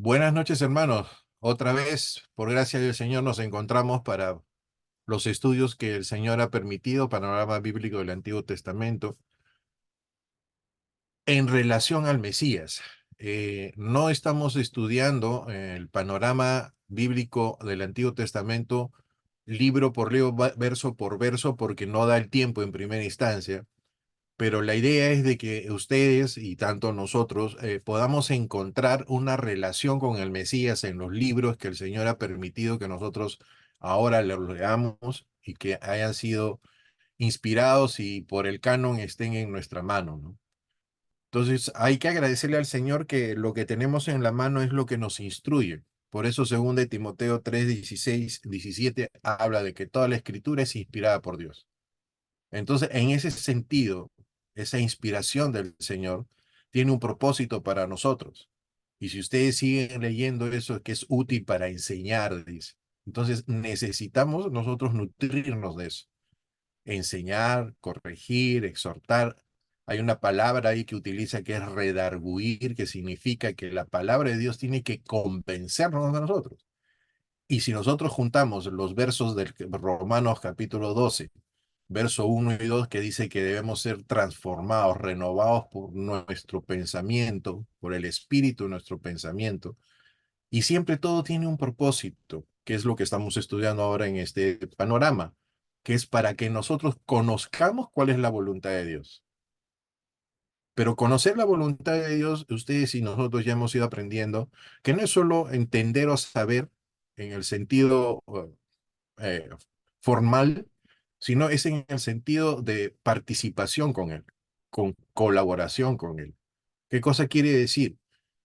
Buenas noches, hermanos. Otra vez, por gracia del Señor, nos encontramos para los estudios que el Señor ha permitido, panorama bíblico del Antiguo Testamento, en relación al Mesías. No estamos estudiando el panorama bíblico del Antiguo Testamento libro por libro, verso por verso, porque no da el tiempo en primera instancia. Pero la idea es de que ustedes y tanto nosotros podamos encontrar una relación con el Mesías en los libros que el Señor ha permitido que nosotros ahora los leamos y que hayan sido inspirados y por el canon estén en nuestra mano, ¿no? Entonces hay que agradecerle al Señor que lo que tenemos en la mano es lo que nos instruye. Por eso, según de Timoteo 3, 16, 17, habla de que toda la escritura es inspirada por Dios. Entonces, en ese sentido, esa inspiración del Señor tiene un propósito para nosotros. Y si ustedes siguen leyendo eso, es que es útil para enseñar, dice. Entonces, necesitamos nosotros nutrirnos de eso. Enseñar, corregir, exhortar. Hay una palabra ahí que utiliza que es redarguir, que significa que la palabra de Dios tiene que convencernos de nosotros. Y si nosotros juntamos los versos del Romanos capítulo 12 verso 1 y 2 que dice que debemos ser transformados, renovados por nuestro pensamiento, por el espíritu de nuestro pensamiento. Y siempre todo tiene un propósito, que es lo que estamos estudiando ahora en este panorama, que es para que nosotros conozcamos cuál es la voluntad de Dios. Pero conocer la voluntad de Dios, ustedes y nosotros ya hemos ido aprendiendo, que no es solo entender o saber en el sentido eh, formal, sino es en el sentido de participación con Él, con colaboración con Él. ¿Qué cosa quiere decir?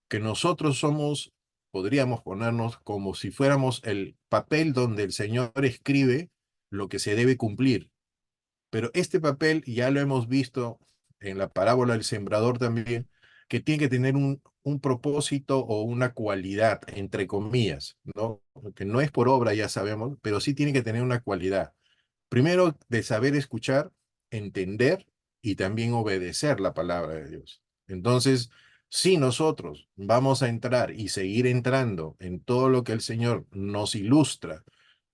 Que nosotros somos, podríamos ponernos como si fuéramos el papel donde el Señor escribe lo que se debe cumplir. Pero este papel ya lo hemos visto en la parábola del sembrador también, que tiene que tener un propósito o una cualidad, entre comillas, ¿no? Que no es por obra, ya sabemos, pero sí tiene que tener una cualidad. Primero, de saber escuchar, entender y también obedecer la palabra de Dios. Entonces, si nosotros vamos a entrar y seguir entrando en todo lo que el Señor nos ilustra,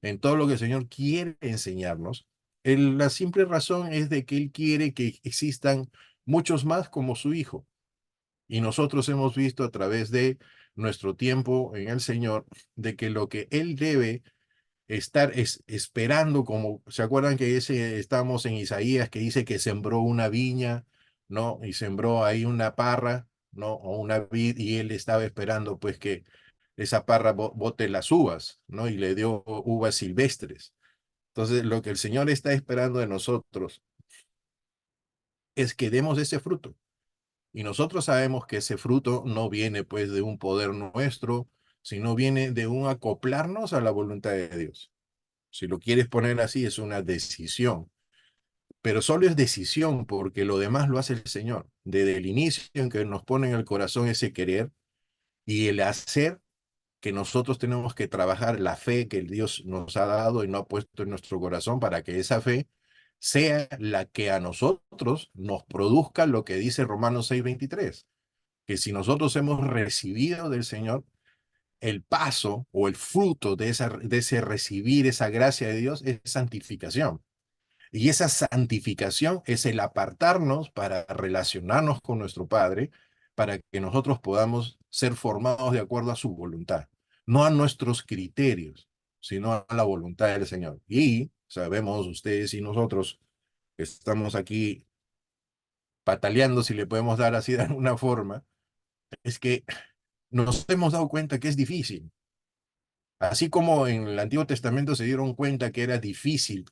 en todo lo que el Señor quiere enseñarnos, la simple razón es de que Él quiere que existan muchos más como su Hijo. Y nosotros hemos visto a través de nuestro tiempo en el Señor de que lo que Él debe estar esperando, como se acuerdan que estamos en Isaías que dice que sembró una viña, ¿no? Y sembró ahí una parra, ¿no? O una vid, y él estaba esperando pues que esa parra bote las uvas, ¿no? Y le dio uvas silvestres. Entonces, lo que el Señor está esperando de nosotros es que demos ese fruto. Y nosotros sabemos que ese fruto no viene pues de un poder nuestro, sino viene de un acoplarnos a la voluntad de Dios. Si lo quieres poner así, es una decisión. Pero solo es decisión porque lo demás lo hace el Señor. Desde el inicio en que nos pone en el corazón ese querer y el hacer que nosotros tenemos que trabajar la fe que el Dios nos ha dado y no ha puesto en nuestro corazón para que esa fe sea la que a nosotros nos produzca lo que dice Romanos 6:23, que si nosotros hemos recibido del Señor el paso o el fruto de ese recibir esa gracia de Dios es santificación. Y esa santificación es el apartarnos para relacionarnos con nuestro Padre, para que nosotros podamos ser formados de acuerdo a su voluntad, no a nuestros criterios, sino a la voluntad del Señor. Y sabemos ustedes y nosotros que estamos aquí pataleando, si le podemos dar así de alguna forma, es que nos hemos dado cuenta que es difícil. Así como en el Antiguo Testamento se dieron cuenta que era difícil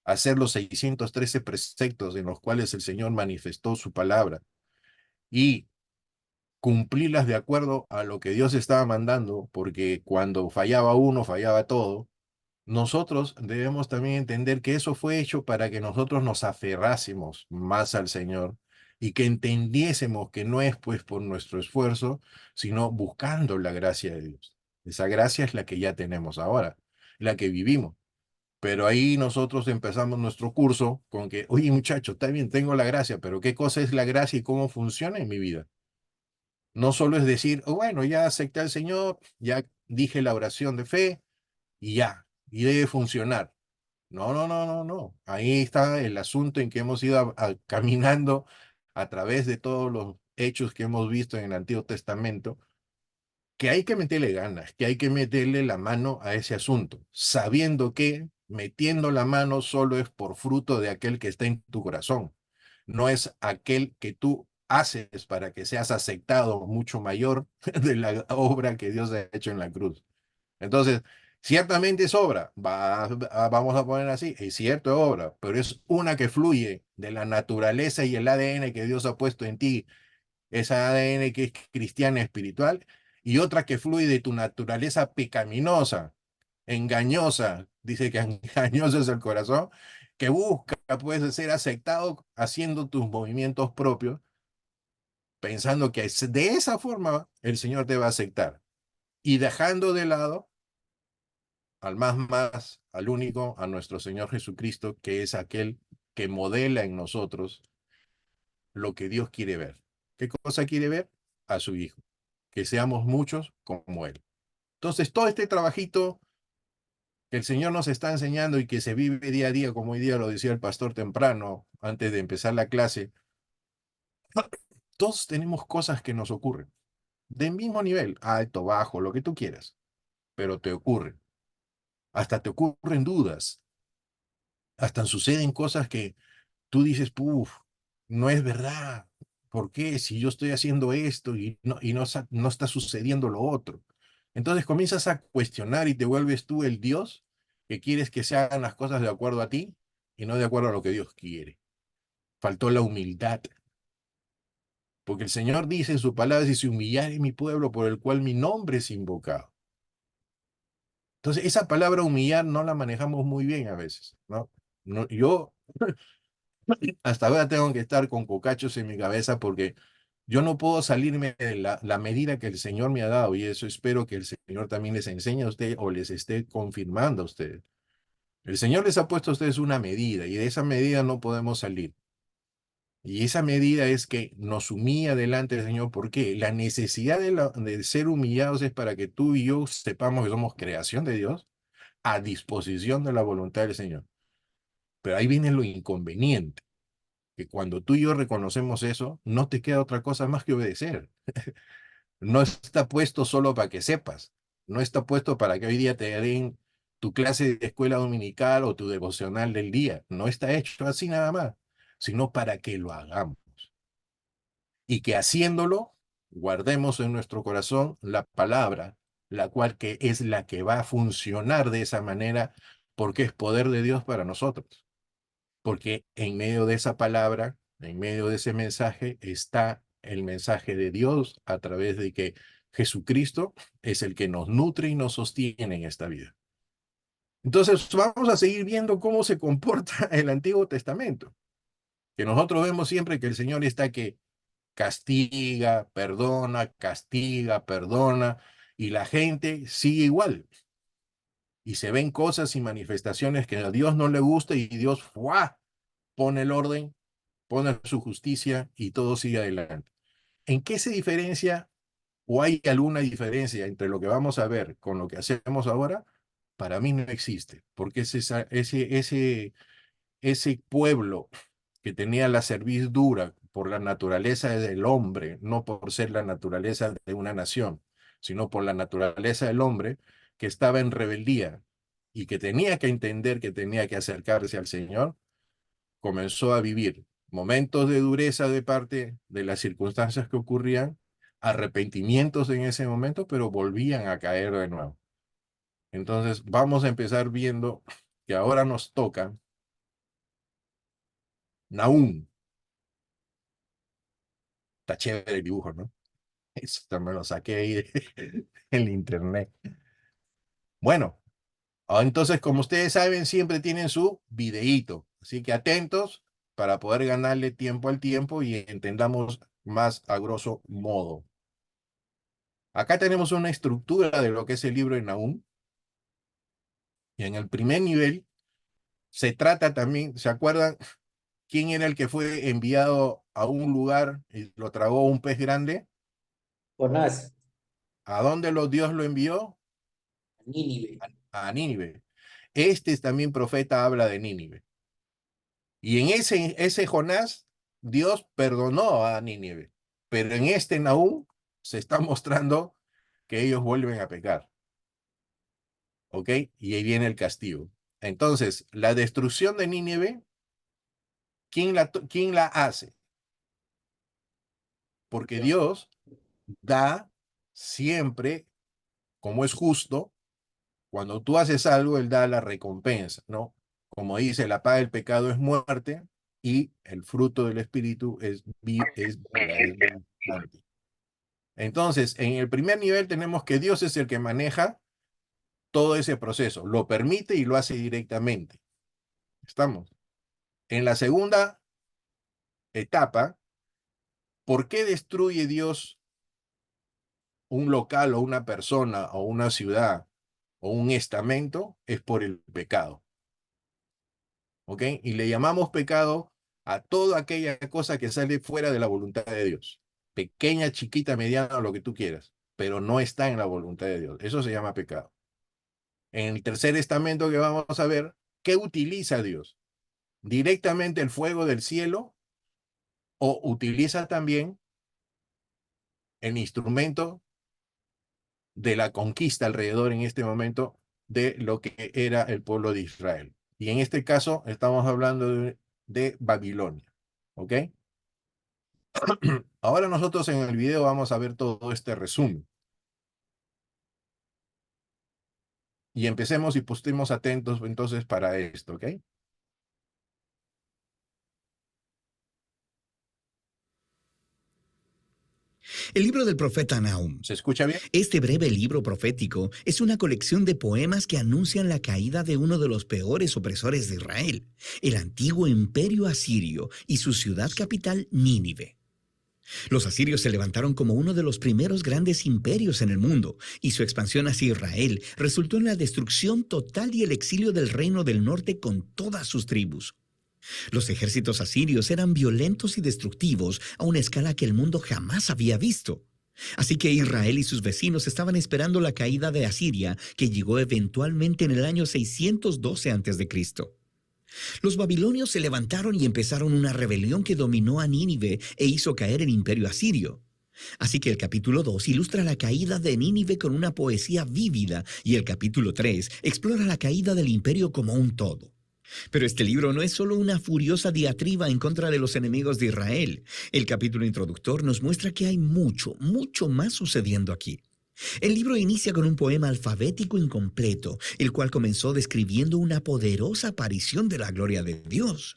hacer los 613 preceptos en los cuales el Señor manifestó su palabra y cumplirlas de acuerdo a lo que Dios estaba mandando, porque cuando fallaba uno, fallaba todo. Nosotros debemos también entender que eso fue hecho para que nosotros nos aferrásemos más al Señor y que entendiésemos que no es pues por nuestro esfuerzo, sino buscando la gracia de Dios. Esa gracia es la que ya tenemos ahora, la que vivimos. Pero ahí nosotros empezamos nuestro curso con que, oye muchacho, está bien, tengo la gracia, pero ¿qué cosa es la gracia y cómo funciona en mi vida? No solo es decir, "Oh, bueno, ya acepté al Señor, ya dije la oración de fe y ya, y debe funcionar". No, no, no, no, no. Ahí está el asunto en que hemos ido caminando a través de todos los hechos que hemos visto en el Antiguo Testamento, que hay que meterle ganas, que hay que meterle la mano a ese asunto, sabiendo que metiendo la mano solo es por fruto de aquel que está en tu corazón, no es aquel que tú haces para que seas aceptado mucho mayor de la obra que Dios ha hecho en la cruz. Entonces, ciertamente es obra, vamos a poner así, es cierto es obra, pero es una que fluye de la naturaleza y el ADN que Dios ha puesto en ti, esa ADN que es cristiana espiritual, y otra que fluye de tu naturaleza pecaminosa, engañosa, dice que engañoso es el corazón, que busca, puedes ser aceptado haciendo tus movimientos propios, pensando que de esa forma el Señor te va a aceptar, y dejando de lado al más, al único, a nuestro Señor Jesucristo, que es aquel que modela en nosotros lo que Dios quiere ver. ¿Qué cosa quiere ver? A su Hijo, que seamos muchos como Él. Entonces, todo este trabajito que el Señor nos está enseñando y que se vive día a día, como hoy día lo decía el pastor temprano, antes de empezar la clase, todos tenemos cosas que nos ocurren, del mismo nivel, alto, bajo, lo que tú quieras, pero te ocurren. Hasta te ocurren dudas, hasta suceden cosas que tú dices, puf, no es verdad. ¿Por qué? Si yo estoy haciendo esto y no está sucediendo lo otro. Entonces comienzas a cuestionar y te vuelves tú el Dios que quieres que se hagan las cosas de acuerdo a ti y no de acuerdo a lo que Dios quiere. Faltó la humildad, porque el Señor dice en su palabra, si se humillare mi pueblo por el cual mi nombre es invocado. Entonces, esa palabra humillar no la manejamos muy bien a veces, ¿no? No, yo hasta ahora tengo que estar con cocachos en mi cabeza porque yo no puedo salirme de la medida que el Señor me ha dado y eso espero que el Señor también les enseñe a usted o les esté confirmando a ustedes. El Señor les ha puesto a ustedes una medida y de esa medida no podemos salir. Y esa medida es que nos humilla delante del Señor. ¿Por qué? La necesidad de ser humillados es para que tú y yo sepamos que somos creación de Dios a disposición de la voluntad del Señor. Pero ahí viene lo inconveniente, que cuando tú y yo reconocemos eso, no te queda otra cosa más que obedecer. No está puesto solo para que sepas, no está puesto para que hoy día te den tu clase de escuela dominical o tu devocional del día. No está hecho así nada más, sino para que lo hagamos. Y que haciéndolo, guardemos en nuestro corazón la palabra, la cual que es la que va a funcionar de esa manera, porque es poder de Dios para nosotros. Porque en medio de esa palabra, en medio de ese mensaje, está el mensaje de Dios a través de que Jesucristo es el que nos nutre y nos sostiene en esta vida. Entonces, vamos a seguir viendo cómo se comporta el Antiguo Testamento, que nosotros vemos siempre que el Señor está que castiga, perdona, y la gente sigue igual. Y se ven cosas y manifestaciones que a Dios no le gusta y Dios ¡fua! Pone el orden, pone su justicia y todo sigue adelante. ¿En qué se diferencia o hay alguna diferencia entre lo que vamos a ver con lo que hacemos ahora? Para mí no existe, porque ese pueblo que tenía la cerviz dura por la naturaleza del hombre, no por ser la naturaleza de una nación, sino por la naturaleza del hombre, que estaba en rebeldía y que tenía que entender que tenía que acercarse al Señor, comenzó a vivir momentos de dureza de parte de las circunstancias que ocurrían, arrepentimientos en ese momento, pero volvían a caer de nuevo. Entonces vamos a empezar viendo que ahora nos toca Nahum. Está chévere el dibujo, ¿no? Eso también lo saqué ahí del internet. Bueno, entonces como ustedes saben, siempre tienen su videíto, así que atentos para poder ganarle tiempo al tiempo y entendamos más a grosso modo. Acá tenemos una estructura de lo que es el libro de Nahum. Y en el primer nivel se trata también, ¿se acuerdan quién era el que fue enviado a un lugar y lo tragó un pez grande? Jonás, ¿A dónde Dios lo envió? Nínive. A Nínive. Este también profeta habla de Nínive. Y en ese Jonás, Dios perdonó a Nínive. Pero en este Nahum se está mostrando que ellos vuelven a pecar. ¿Ok? Y ahí viene el castigo. Entonces, la destrucción de Nínive, ¿quién la hace? Porque Dios. Dios da siempre, como es justo, cuando tú haces algo, Él da la recompensa, ¿no? Como dice, la paga del pecado es muerte y el fruto del Espíritu es vida, es vivificante. Entonces, en el primer nivel tenemos que Dios es el que maneja todo ese proceso, lo permite y lo hace directamente. ¿Estamos? En la segunda etapa, ¿por qué destruye Dios un local o una persona o una ciudad o un estamento? Es por el pecado. ¿Ok? Y le llamamos pecado a toda aquella cosa que sale fuera de la voluntad de Dios. Pequeña, chiquita, mediana, lo que tú quieras, pero no está en la voluntad de Dios. Eso se llama pecado. En el tercer estamento que vamos a ver, ¿qué utiliza Dios? ¿Directamente el fuego del cielo o utiliza también el instrumento de la conquista alrededor en este momento de lo que era el pueblo de Israel? Y en este caso estamos hablando de Babilonia. ¿Ok? Ahora nosotros en el video vamos a ver todo este resumen. Y empecemos y pues, estemos atentos entonces para esto, ¿ok? El libro del profeta Nahum. ¿Se escucha bien? Este breve libro profético es una colección de poemas que anuncian la caída de uno de los peores opresores de Israel, el antiguo imperio asirio y su ciudad capital, Nínive. Los asirios se levantaron como uno de los primeros grandes imperios en el mundo, y su expansión hacia Israel resultó en la destrucción total y el exilio del reino del norte con todas sus tribus. Los ejércitos asirios eran violentos y destructivos a una escala que el mundo jamás había visto. Así que Israel y sus vecinos estaban esperando la caída de Asiria, que llegó eventualmente en el año 612 a.C. Los babilonios se levantaron y empezaron una rebelión que dominó a Nínive e hizo caer el imperio asirio. Así que el capítulo 2 ilustra la caída de Nínive con una poesía vívida y el capítulo 3 explora la caída del imperio como un todo. Pero este libro no es solo una furiosa diatriba en contra de los enemigos de Israel. El capítulo introductor nos muestra que hay mucho, mucho más sucediendo aquí. El libro inicia con un poema alfabético incompleto, el cual comenzó describiendo una poderosa aparición de la gloria de Dios.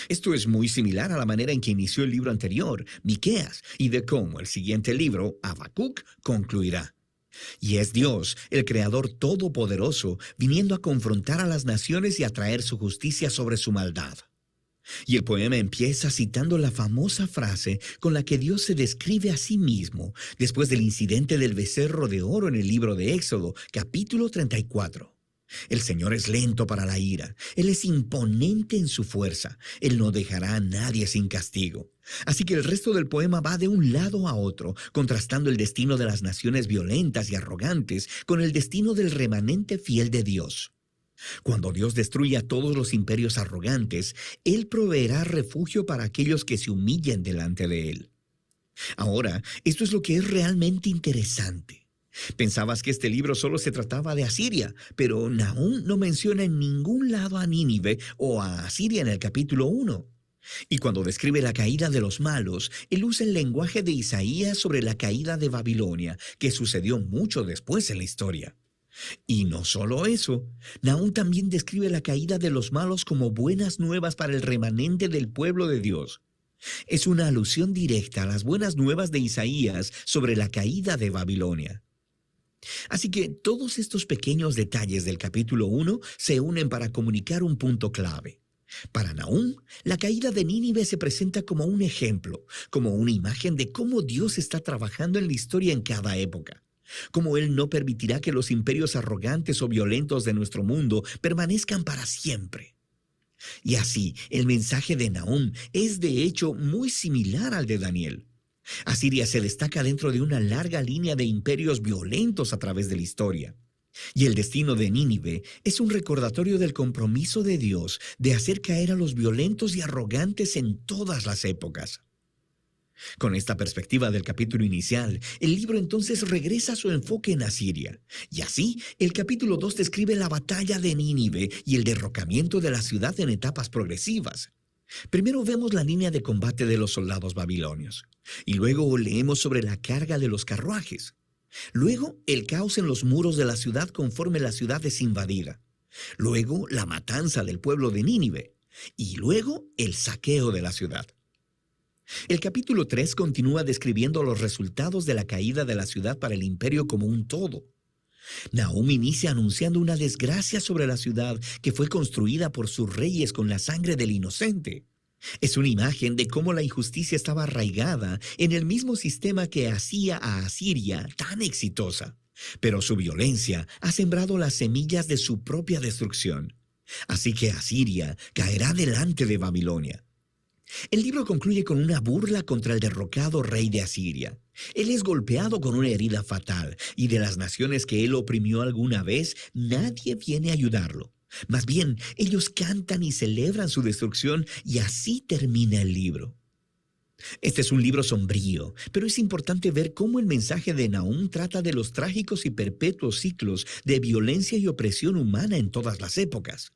Esto es muy similar a la manera en que inició el libro anterior, Miqueas, y de cómo el siguiente libro, Habacuc, concluirá. Y es Dios, el Creador Todopoderoso, viniendo a confrontar a las naciones y a traer su justicia sobre su maldad. Y el poema empieza citando la famosa frase con la que Dios se describe a sí mismo después del incidente del becerro de oro en el libro de Éxodo, capítulo 34. El Señor es lento para la ira, Él es imponente en su fuerza, Él no dejará a nadie sin castigo. Así que el resto del poema va de un lado a otro, contrastando el destino de las naciones violentas y arrogantes con el destino del remanente fiel de Dios. Cuando Dios destruya a todos los imperios arrogantes, Él proveerá refugio para aquellos que se humillen delante de Él. Ahora, esto es lo que es realmente interesante. Pensabas que este libro solo se trataba de Asiria, pero Nahum no menciona en ningún lado a Nínive o a Asiria en el capítulo 1. Y cuando describe la caída de los malos, él usa el lenguaje de Isaías sobre la caída de Babilonia, que sucedió mucho después en la historia. Y no solo eso, Nahum también describe la caída de los malos como buenas nuevas para el remanente del pueblo de Dios. Es una alusión directa a las buenas nuevas de Isaías sobre la caída de Babilonia. Así que todos estos pequeños detalles del capítulo 1 se unen para comunicar un punto clave. Para Nahum, la caída de Nínive se presenta como un ejemplo, como una imagen de cómo Dios está trabajando en la historia en cada época. Como Él no permitirá que los imperios arrogantes o violentos de nuestro mundo permanezcan para siempre. Y así, el mensaje de Nahum es de hecho muy similar al de Daniel. Asiria se destaca dentro de una larga línea de imperios violentos a través de la historia. Y el destino de Nínive es un recordatorio del compromiso de Dios de hacer caer a los violentos y arrogantes en todas las épocas. Con esta perspectiva del capítulo inicial, el libro entonces regresa a su enfoque en Asiria. Y así, el capítulo 2 describe la batalla de Nínive y el derrocamiento de la ciudad en etapas progresivas. Primero vemos la línea de combate de los soldados babilonios, y luego leemos sobre la carga de los carruajes. Luego, el caos en los muros de la ciudad conforme la ciudad es invadida. Luego, la matanza del pueblo de Nínive. Y luego, el saqueo de la ciudad. El capítulo 3 continúa describiendo los resultados de la caída de la ciudad para el imperio como un todo. Nahum inicia anunciando una desgracia sobre la ciudad que fue construida por sus reyes con la sangre del inocente. Es una imagen de cómo la injusticia estaba arraigada en el mismo sistema que hacía a Asiria tan exitosa. Pero su violencia ha sembrado las semillas de su propia destrucción. Así que Asiria caerá delante de Babilonia. El libro concluye con una burla contra el derrocado rey de Asiria. Él es golpeado con una herida fatal, y de las naciones que él oprimió alguna vez, nadie viene a ayudarlo. Más bien, ellos cantan y celebran su destrucción, y así termina el libro. Este es un libro sombrío, pero es importante ver cómo el mensaje de Nahum trata de los trágicos y perpetuos ciclos de violencia y opresión humana en todas las épocas.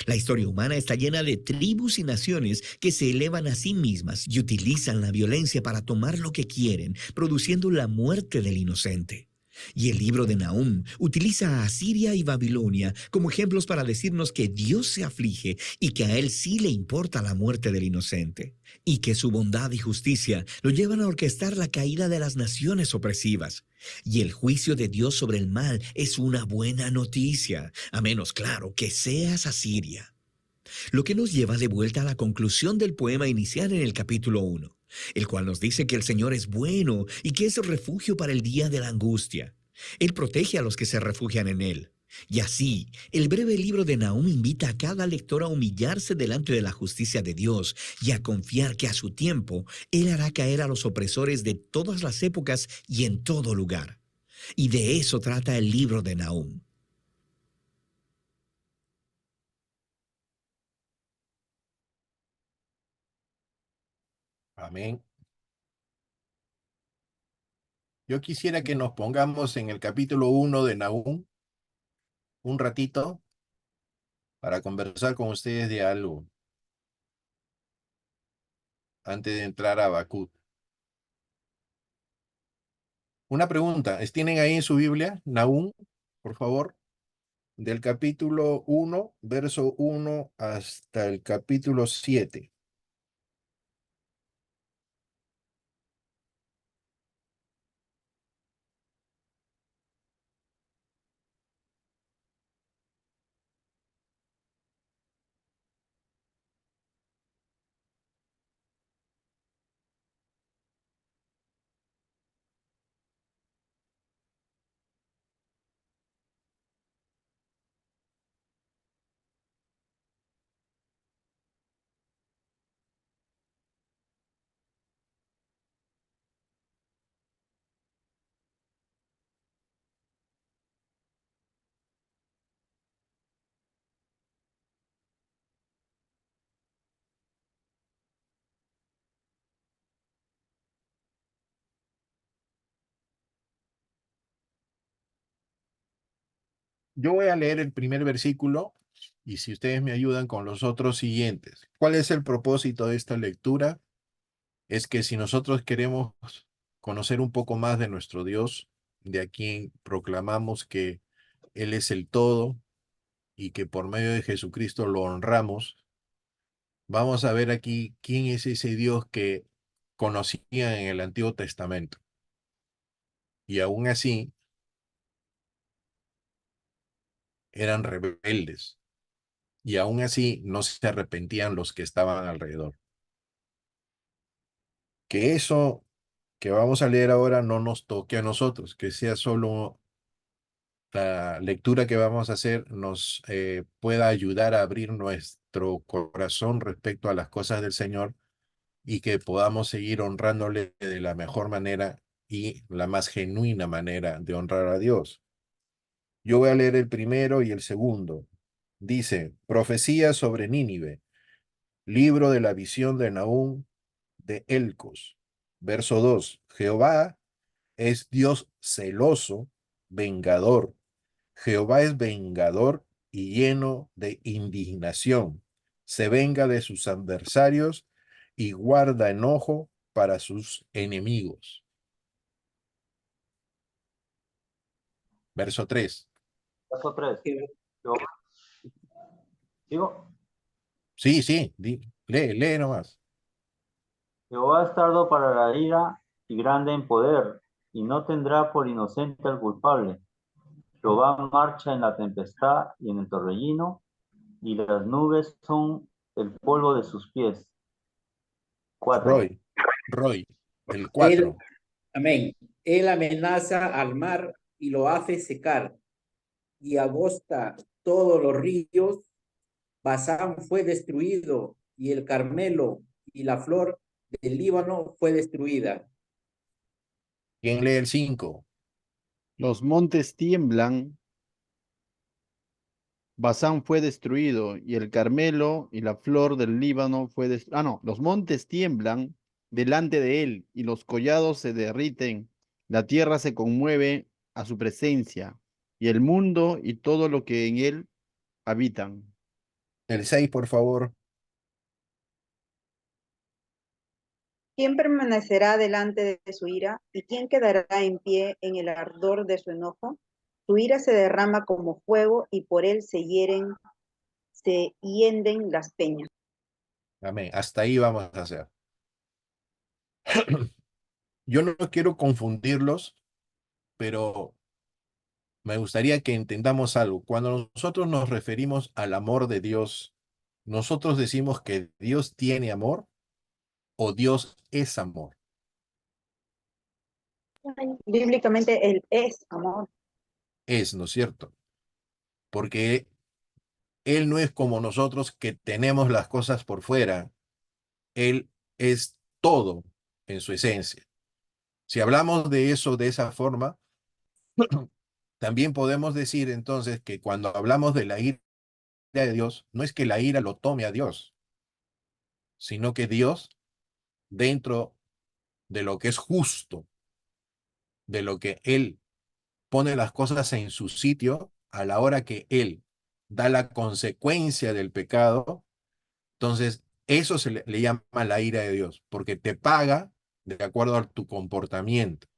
La historia humana está llena de tribus y naciones que se elevan a sí mismas y utilizan la violencia para tomar lo que quieren, produciendo la muerte del inocente. Y el libro de Nahum utiliza a Asiria y Babilonia como ejemplos para decirnos que Dios se aflige y que a Él sí le importa la muerte del inocente, y que su bondad y justicia lo llevan a orquestar la caída de las naciones opresivas. Y el juicio de Dios sobre el mal es una buena noticia, a menos, claro, que seas Asiria. Lo que nos lleva de vuelta a la conclusión del poema inicial en el capítulo 1, el cual nos dice que el Señor es bueno y que es refugio para el día de la angustia. Él protege a los que se refugian en Él. Y así, el breve libro de Nahum invita a cada lector a humillarse delante de la justicia de Dios y a confiar que a su tiempo Él hará caer a los opresores de todas las épocas y en todo lugar. Y de eso trata el libro de Nahum. Amén. Yo quisiera que nos pongamos en el capítulo 1 de Nahum un ratito para conversar con ustedes de algo antes de entrar a Habacuc. Una pregunta, ¿tienen ahí en su Biblia, Nahum, por favor? Del capítulo 1, verso 1 hasta el capítulo 7. Yo voy a leer el primer versículo y si ustedes me ayudan con los otros siguientes. ¿Cuál es el propósito de esta lectura? Es que si nosotros queremos conocer un poco más de nuestro Dios, de a quien proclamamos que Él es el todo y que por medio de Jesucristo lo honramos, vamos a ver aquí quién es ese Dios que conocían en el Antiguo Testamento. Y aún así eran rebeldes. Y aún así no se arrepentían los que estaban alrededor. Que eso que vamos a leer ahora no nos toque a nosotros, que sea solo la lectura que vamos a hacer nos pueda ayudar a abrir nuestro corazón respecto a las cosas del Señor y que podamos seguir honrándole de la mejor manera y la más genuina manera de honrar a Dios. Yo voy a leer el primero y el segundo. Dice, profecía sobre Nínive, libro de la visión de Nahum de Elcos. Verso 2, Jehová es Dios celoso, vengador. Jehová es vengador y lleno de indignación. Se venga de sus adversarios y guarda enojo para sus enemigos. Verso 3. Verso 3. Digo, Sí, sí, lee nomás. Jehová es tardo para la ira y grande en poder, y no tendrá por inocente al culpable. Jehová marcha en la tempestad y en el torbellino, y las nubes son el polvo de sus pies. 4. Roy, el Él, 4. amén. Él amenaza al mar y lo hace secar y agosta todos los ríos. Basán fue destruido y el Carmelo y la flor del Líbano fue destruida. ¿Quién lee el 5? Los montes tiemblan, Basán fue destruido, y el Carmelo y la flor del Líbano fue destruido. No, los montes tiemblan delante de él, y los collados se derriten, la tierra se conmueve a su presencia, y el mundo y todo lo que en él habitan. El 6, por favor. ¿Quién permanecerá delante de su ira? ¿Y quién quedará en pie en el ardor de su enojo? Su ira se derrama como fuego y por él se hienden las peñas. Amén. Hasta ahí vamos a hacer. Yo no quiero confundirlos, pero me gustaría que entendamos algo. Cuando nosotros nos referimos al amor de Dios, nosotros decimos que Dios tiene amor o Dios es amor. Bíblicamente él es amor. Es, ¿no es cierto? Porque Él no es como nosotros que tenemos las cosas por fuera. Él es todo en su esencia. Si hablamos de eso de esa forma, también podemos decir entonces que cuando hablamos de la ira de Dios, no es que la ira lo tome a Dios, sino que Dios, dentro de lo que es justo, de lo que Él pone las cosas en su sitio, a la hora que Él da la consecuencia del pecado, entonces eso le llama la ira de Dios, porque te paga de acuerdo a tu comportamiento.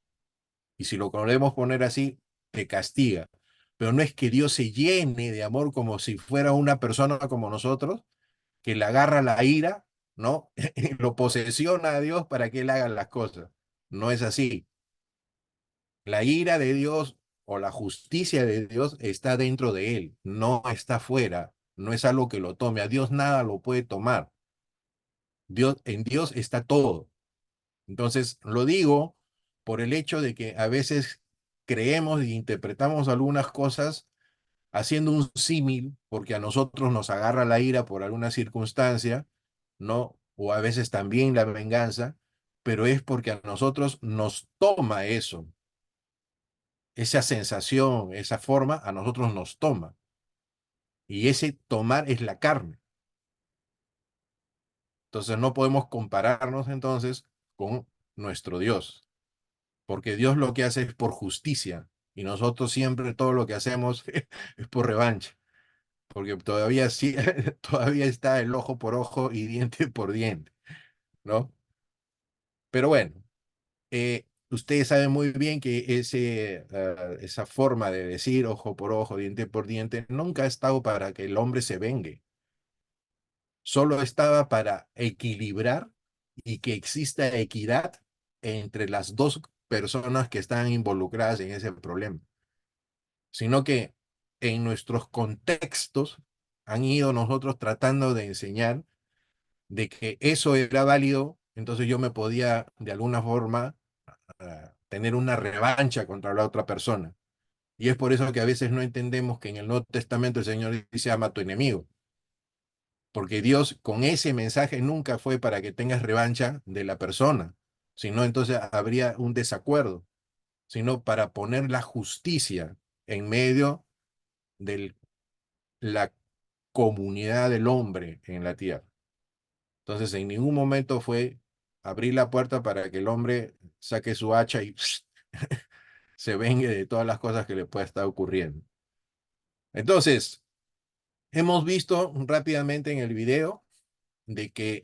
Y si lo podemos poner así, te castiga. Pero no es que Dios se llene de amor como si fuera una persona como nosotros, que le agarra la ira, ¿no? Lo posesiona a Dios para que él haga las cosas. No es así. La ira de Dios o la justicia de Dios está dentro de él, no está fuera. No es algo que lo tome. A Dios nada lo puede tomar. En Dios está todo. Entonces, lo digo por el hecho de que a veces creemos e interpretamos algunas cosas haciendo un símil, porque a nosotros nos agarra la ira por alguna circunstancia, ¿no? O a veces también la venganza, pero es porque a nosotros nos toma eso, esa sensación, esa forma, a nosotros nos toma. Y ese tomar es la carne. Entonces no podemos compararnos entonces con nuestro Dios, porque Dios lo que hace es por justicia y nosotros siempre todo lo que hacemos es por revancha, porque todavía sí, todavía está el ojo por ojo y diente por diente, ¿no? Pero bueno, ustedes saben muy bien que esa forma de decir ojo por ojo, diente por diente, nunca ha estado para que el hombre se vengue, solo estaba para equilibrar y que exista equidad entre las dos personas que están involucradas en ese problema, sino que en nuestros contextos han ido nosotros tratando de enseñar de que eso era válido, entonces yo me podía de alguna forma tener una revancha contra la otra persona. Y es por eso que a veces no entendemos que en el Nuevo Testamento el Señor dice ama a tu enemigo, porque Dios con ese mensaje nunca fue para que tengas revancha de la persona, sino entonces habría un desacuerdo, sino para poner la justicia en medio de la comunidad del hombre en la tierra. Entonces, en ningún momento fue abrir la puerta para que el hombre saque su hacha y se vengue de todas las cosas que le pueda estar ocurriendo. Entonces, hemos visto rápidamente en el video de que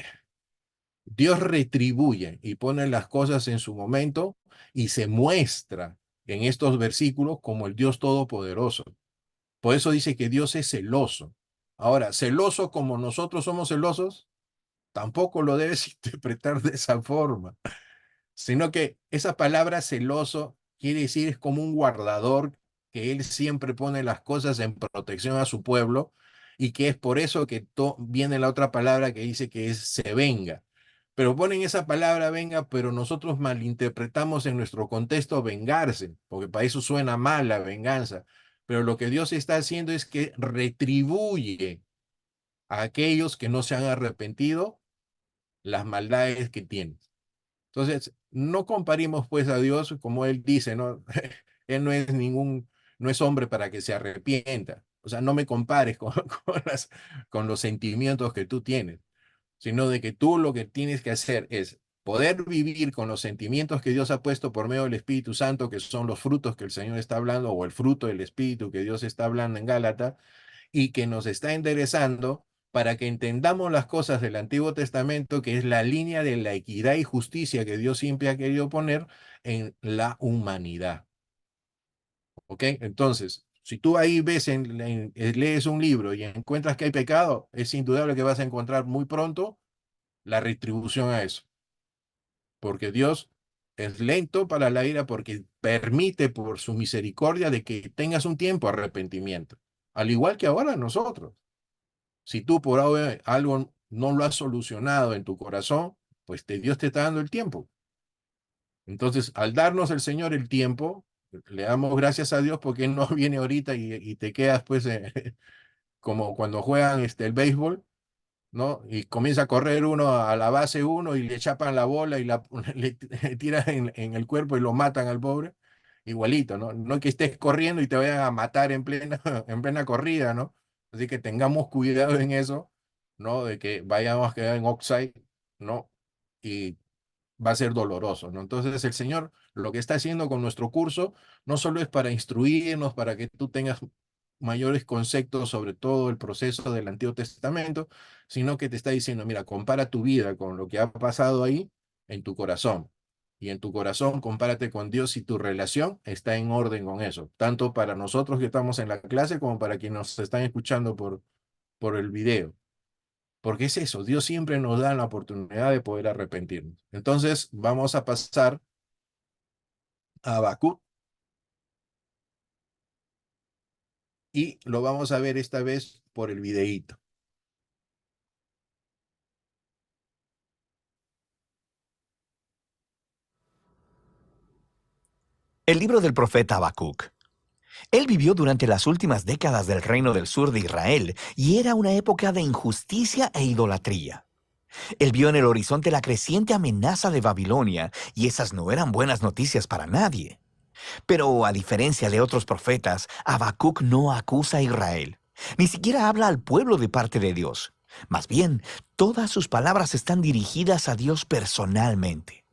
Dios retribuye y pone las cosas en su momento y se muestra en estos versículos como el Dios Todopoderoso. Por eso dice que Dios es celoso. Ahora, celoso como nosotros somos celosos, tampoco lo debes interpretar de esa forma, sino que esa palabra celoso quiere decir es como un guardador, que él siempre pone las cosas en protección a su pueblo, y que es por eso que viene la otra palabra que dice que es se venga. Pero ponen esa palabra venga, pero nosotros malinterpretamos en nuestro contexto vengarse, porque para eso suena mal la venganza. Pero lo que Dios está haciendo es que retribuye a aquellos que no se han arrepentido las maldades que tienen. Entonces, no comparemos pues a Dios como Él dice, ¿no? Él no es hombre para que se arrepienta. O sea, no me compares con los sentimientos que tú tienes, sino de que tú lo que tienes que hacer es poder vivir con los sentimientos que Dios ha puesto por medio del Espíritu Santo, que son los frutos que el Señor está hablando, o el fruto del Espíritu que Dios está hablando en Gálatas, y que nos está enderezando para que entendamos las cosas del Antiguo Testamento, que es la línea de la equidad y justicia que Dios siempre ha querido poner en la humanidad. ¿Ok? Entonces, si tú ahí ves, lees un libro y encuentras que hay pecado, es indudable que vas a encontrar muy pronto la retribución a eso. Porque Dios es lento para la ira, porque permite por su misericordia de que tengas un tiempo de arrepentimiento. Al igual que ahora nosotros. Si tú por algo no lo has solucionado en tu corazón, pues Dios te está dando el tiempo. Entonces, al darnos el Señor el tiempo, le damos gracias a Dios porque Él no viene ahorita y te quedas pues como cuando juegan el béisbol, ¿no? Y comienza a correr uno a la base uno y le chapan la bola y le tiran en el cuerpo y lo matan al pobre. Igualito, ¿no? No que estés corriendo y te vayan a matar en plena corrida, ¿no? Así que tengamos cuidado en eso, ¿no? De que vayamos a quedar en offside, ¿no? Y va a ser doloroso, ¿no? Entonces el Señor lo que está haciendo con nuestro curso no solo es para instruirnos, para que tú tengas mayores conceptos sobre todo el proceso del Antiguo Testamento, sino que te está diciendo, mira, compara tu vida con lo que ha pasado ahí en tu corazón. Y en tu corazón compárate con Dios y tu relación está en orden con eso, tanto para nosotros que estamos en la clase como para quienes nos están escuchando por el video. Porque es eso, Dios siempre nos da la oportunidad de poder arrepentirnos. Entonces vamos a pasar a Habacuc y lo vamos a ver esta vez por el videíto. El libro del profeta Habacuc. Él vivió durante las últimas décadas del reino del sur de Israel y era una época de injusticia e idolatría. Él vio en el horizonte la creciente amenaza de Babilonia y esas no eran buenas noticias para nadie. Pero a diferencia de otros profetas, Habacuc no acusa a Israel. Ni siquiera habla al pueblo de parte de Dios. Más bien, todas sus palabras están dirigidas a Dios personalmente.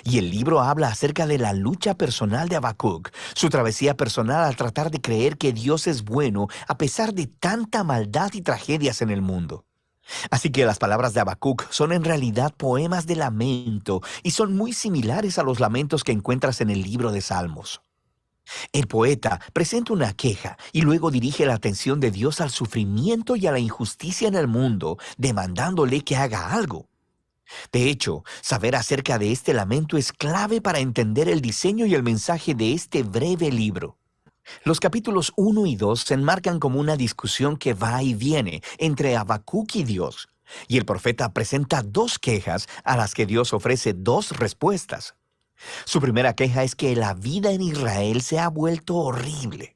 Y el libro habla acerca de la lucha personal de Habacuc, su travesía personal al tratar de creer que Dios es bueno a pesar de tanta maldad y tragedias en el mundo. Así que las palabras de Habacuc son en realidad poemas de lamento y son muy similares a los lamentos que encuentras en el libro de Salmos. El poeta presenta una queja y luego dirige la atención de Dios al sufrimiento y a la injusticia en el mundo, demandándole que haga algo. De hecho, saber acerca de este lamento es clave para entender el diseño y el mensaje de este breve libro. Los capítulos 1 y 2 se enmarcan como una discusión que va y viene entre Habacuc y Dios, y el profeta presenta dos quejas a las que Dios ofrece dos respuestas. Su primera queja es que la vida en Israel se ha vuelto horrible.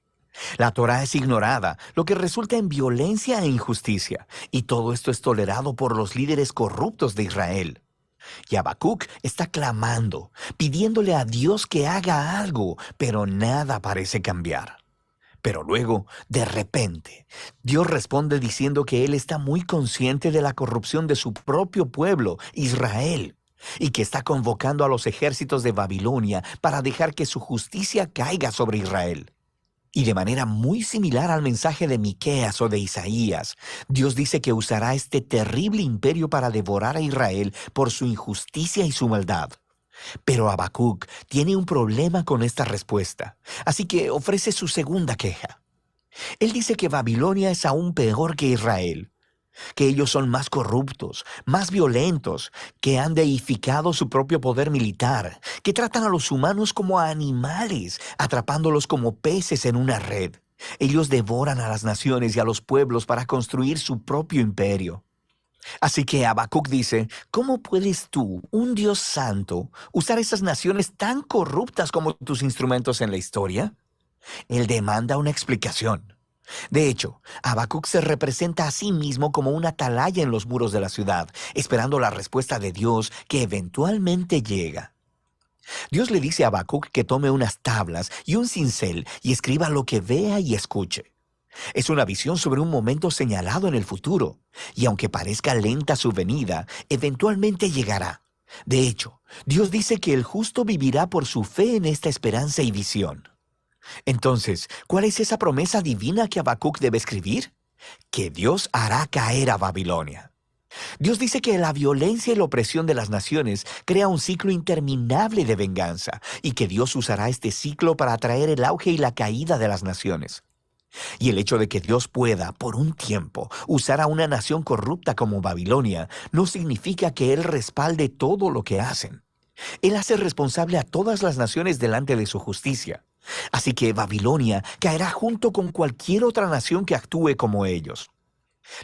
La Torá es ignorada, lo que resulta en violencia e injusticia, y todo esto es tolerado por los líderes corruptos de Israel. Y Habacuc está clamando, pidiéndole a Dios que haga algo, pero nada parece cambiar. Pero luego, de repente, Dios responde diciendo que Él está muy consciente de la corrupción de su propio pueblo, Israel, y que está convocando a los ejércitos de Babilonia para dejar que su justicia caiga sobre Israel. Y de manera muy similar al mensaje de Miqueas o de Isaías, Dios dice que usará este terrible imperio para devorar a Israel por su injusticia y su maldad. Pero Habacuc tiene un problema con esta respuesta, así que ofrece su segunda queja. Él dice que Babilonia es aún peor que Israel, que ellos son más corruptos, más violentos, que han deificado su propio poder militar, que tratan a los humanos como a animales, atrapándolos como peces en una red. Ellos devoran a las naciones y a los pueblos para construir su propio imperio. Así que Habacuc dice, ¿cómo puedes tú, un Dios santo, usar esas naciones tan corruptas como tus instrumentos en la historia? Él demanda una explicación. De hecho, Habacuc se representa a sí mismo como una atalaya en los muros de la ciudad, esperando la respuesta de Dios que eventualmente llega. Dios le dice a Habacuc que tome unas tablas y un cincel y escriba lo que vea y escuche. Es una visión sobre un momento señalado en el futuro, y aunque parezca lenta su venida, eventualmente llegará. De hecho, Dios dice que el justo vivirá por su fe en esta esperanza y visión. Entonces, ¿cuál es esa promesa divina que Habacuc debe escribir? Que Dios hará caer a Babilonia. Dios dice que la violencia y la opresión de las naciones crea un ciclo interminable de venganza y que Dios usará este ciclo para atraer el auge y la caída de las naciones. Y el hecho de que Dios pueda, por un tiempo, usar a una nación corrupta como Babilonia no significa que Él respalde todo lo que hacen. Él hace responsable a todas las naciones delante de su justicia. Así que Babilonia caerá junto con cualquier otra nación que actúe como ellos.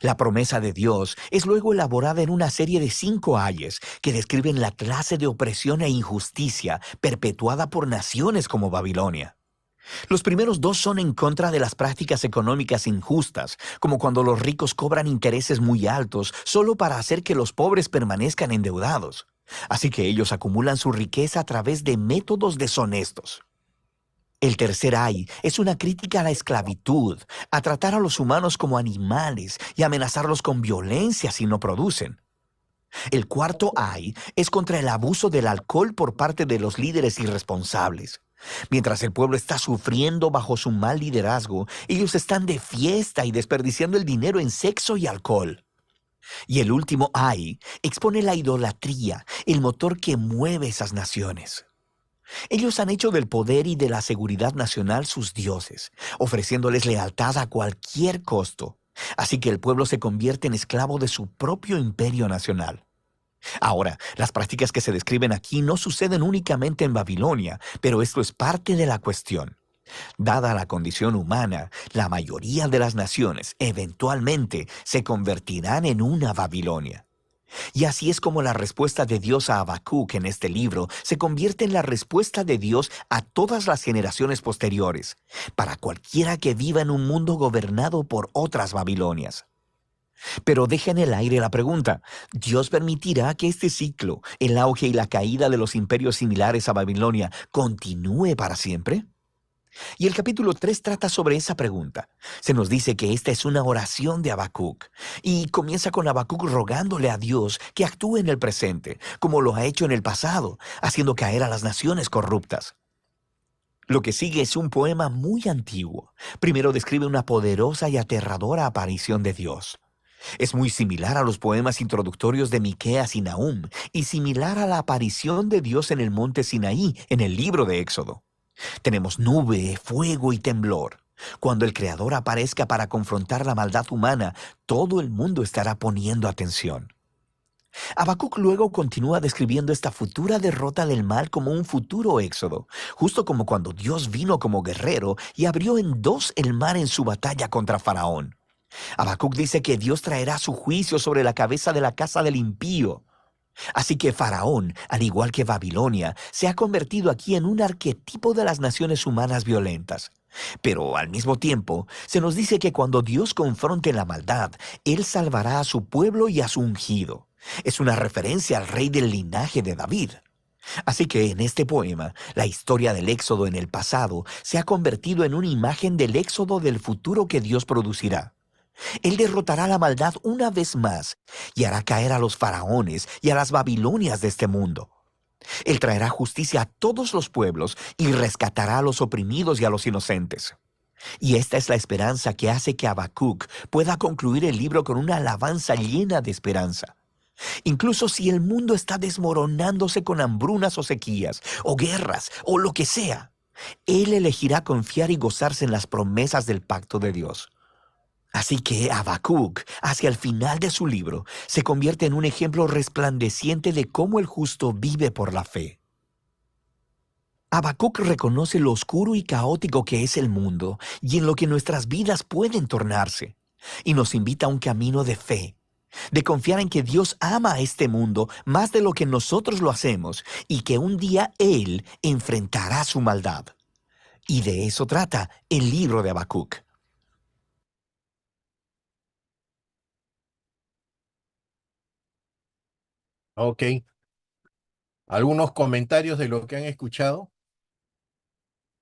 La promesa de Dios es luego elaborada en una serie de 5 ayes que describen la clase de opresión e injusticia perpetuada por naciones como Babilonia. Los primeros 2 son en contra de las prácticas económicas injustas, como cuando los ricos cobran intereses muy altos solo para hacer que los pobres permanezcan endeudados. Así que ellos acumulan su riqueza a través de métodos deshonestos. El tercer ay es una crítica a la esclavitud, a tratar a los humanos como animales y amenazarlos con violencia si no producen. El cuarto ay es contra el abuso del alcohol por parte de los líderes irresponsables. Mientras el pueblo está sufriendo bajo su mal liderazgo, ellos están de fiesta y desperdiciando el dinero en sexo y alcohol. Y el último ay expone la idolatría, el motor que mueve esas naciones. Ellos han hecho del poder y de la seguridad nacional sus dioses, ofreciéndoles lealtad a cualquier costo. Así que el pueblo se convierte en esclavo de su propio imperio nacional. Ahora, las prácticas que se describen aquí no suceden únicamente en Babilonia, pero esto es parte de la cuestión. Dada la condición humana, la mayoría de las naciones eventualmente se convertirán en una Babilonia. Y así es como la respuesta de Dios a Habacuc en este libro se convierte en la respuesta de Dios a todas las generaciones posteriores, para cualquiera que viva en un mundo gobernado por otras Babilonias. Pero deja en el aire la pregunta, ¿Dios permitirá que este ciclo, el auge y la caída de los imperios similares a Babilonia, continúe para siempre? Y el capítulo 3 trata sobre esa pregunta. Se nos dice que esta es una oración de Habacuc, y comienza con Habacuc rogándole a Dios que actúe en el presente, como lo ha hecho en el pasado, haciendo caer a las naciones corruptas. Lo que sigue es un poema muy antiguo. Primero describe una poderosa y aterradora aparición de Dios. Es muy similar a los poemas introductorios de Miqueas y Nahum, y similar a la aparición de Dios en el monte Sinaí, en el libro de Éxodo. Tenemos nube, fuego y temblor. Cuando el Creador aparezca para confrontar la maldad humana, todo el mundo estará poniendo atención. Habacuc luego continúa describiendo esta futura derrota del mal como un futuro éxodo, justo como cuando Dios vino como guerrero y abrió en 2 el mar en su batalla contra Faraón. Habacuc dice que Dios traerá su juicio sobre la cabeza de la casa del impío. Así que Faraón, al igual que Babilonia, se ha convertido aquí en un arquetipo de las naciones humanas violentas. Pero al mismo tiempo, se nos dice que cuando Dios confronte la maldad, Él salvará a su pueblo y a su ungido. Es una referencia al rey del linaje de David. Así que en este poema, la historia del éxodo en el pasado se ha convertido en una imagen del éxodo del futuro que Dios producirá. Él derrotará la maldad una vez más y hará caer a los faraones y a las Babilonias de este mundo. Él traerá justicia a todos los pueblos y rescatará a los oprimidos y a los inocentes. Y esta es la esperanza que hace que Habacuc pueda concluir el libro con una alabanza llena de esperanza. Incluso si el mundo está desmoronándose con hambrunas o sequías, o guerras, o lo que sea, él elegirá confiar y gozarse en las promesas del pacto de Dios. Así que Habacuc, hacia el final de su libro, se convierte en un ejemplo resplandeciente de cómo el justo vive por la fe. Habacuc reconoce lo oscuro y caótico que es el mundo y en lo que nuestras vidas pueden tornarse, y nos invita a un camino de fe, de confiar en que Dios ama a este mundo más de lo que nosotros lo hacemos y que un día Él enfrentará su maldad. Y de eso trata el libro de Habacuc. Ok. ¿Algunos comentarios de lo que han escuchado?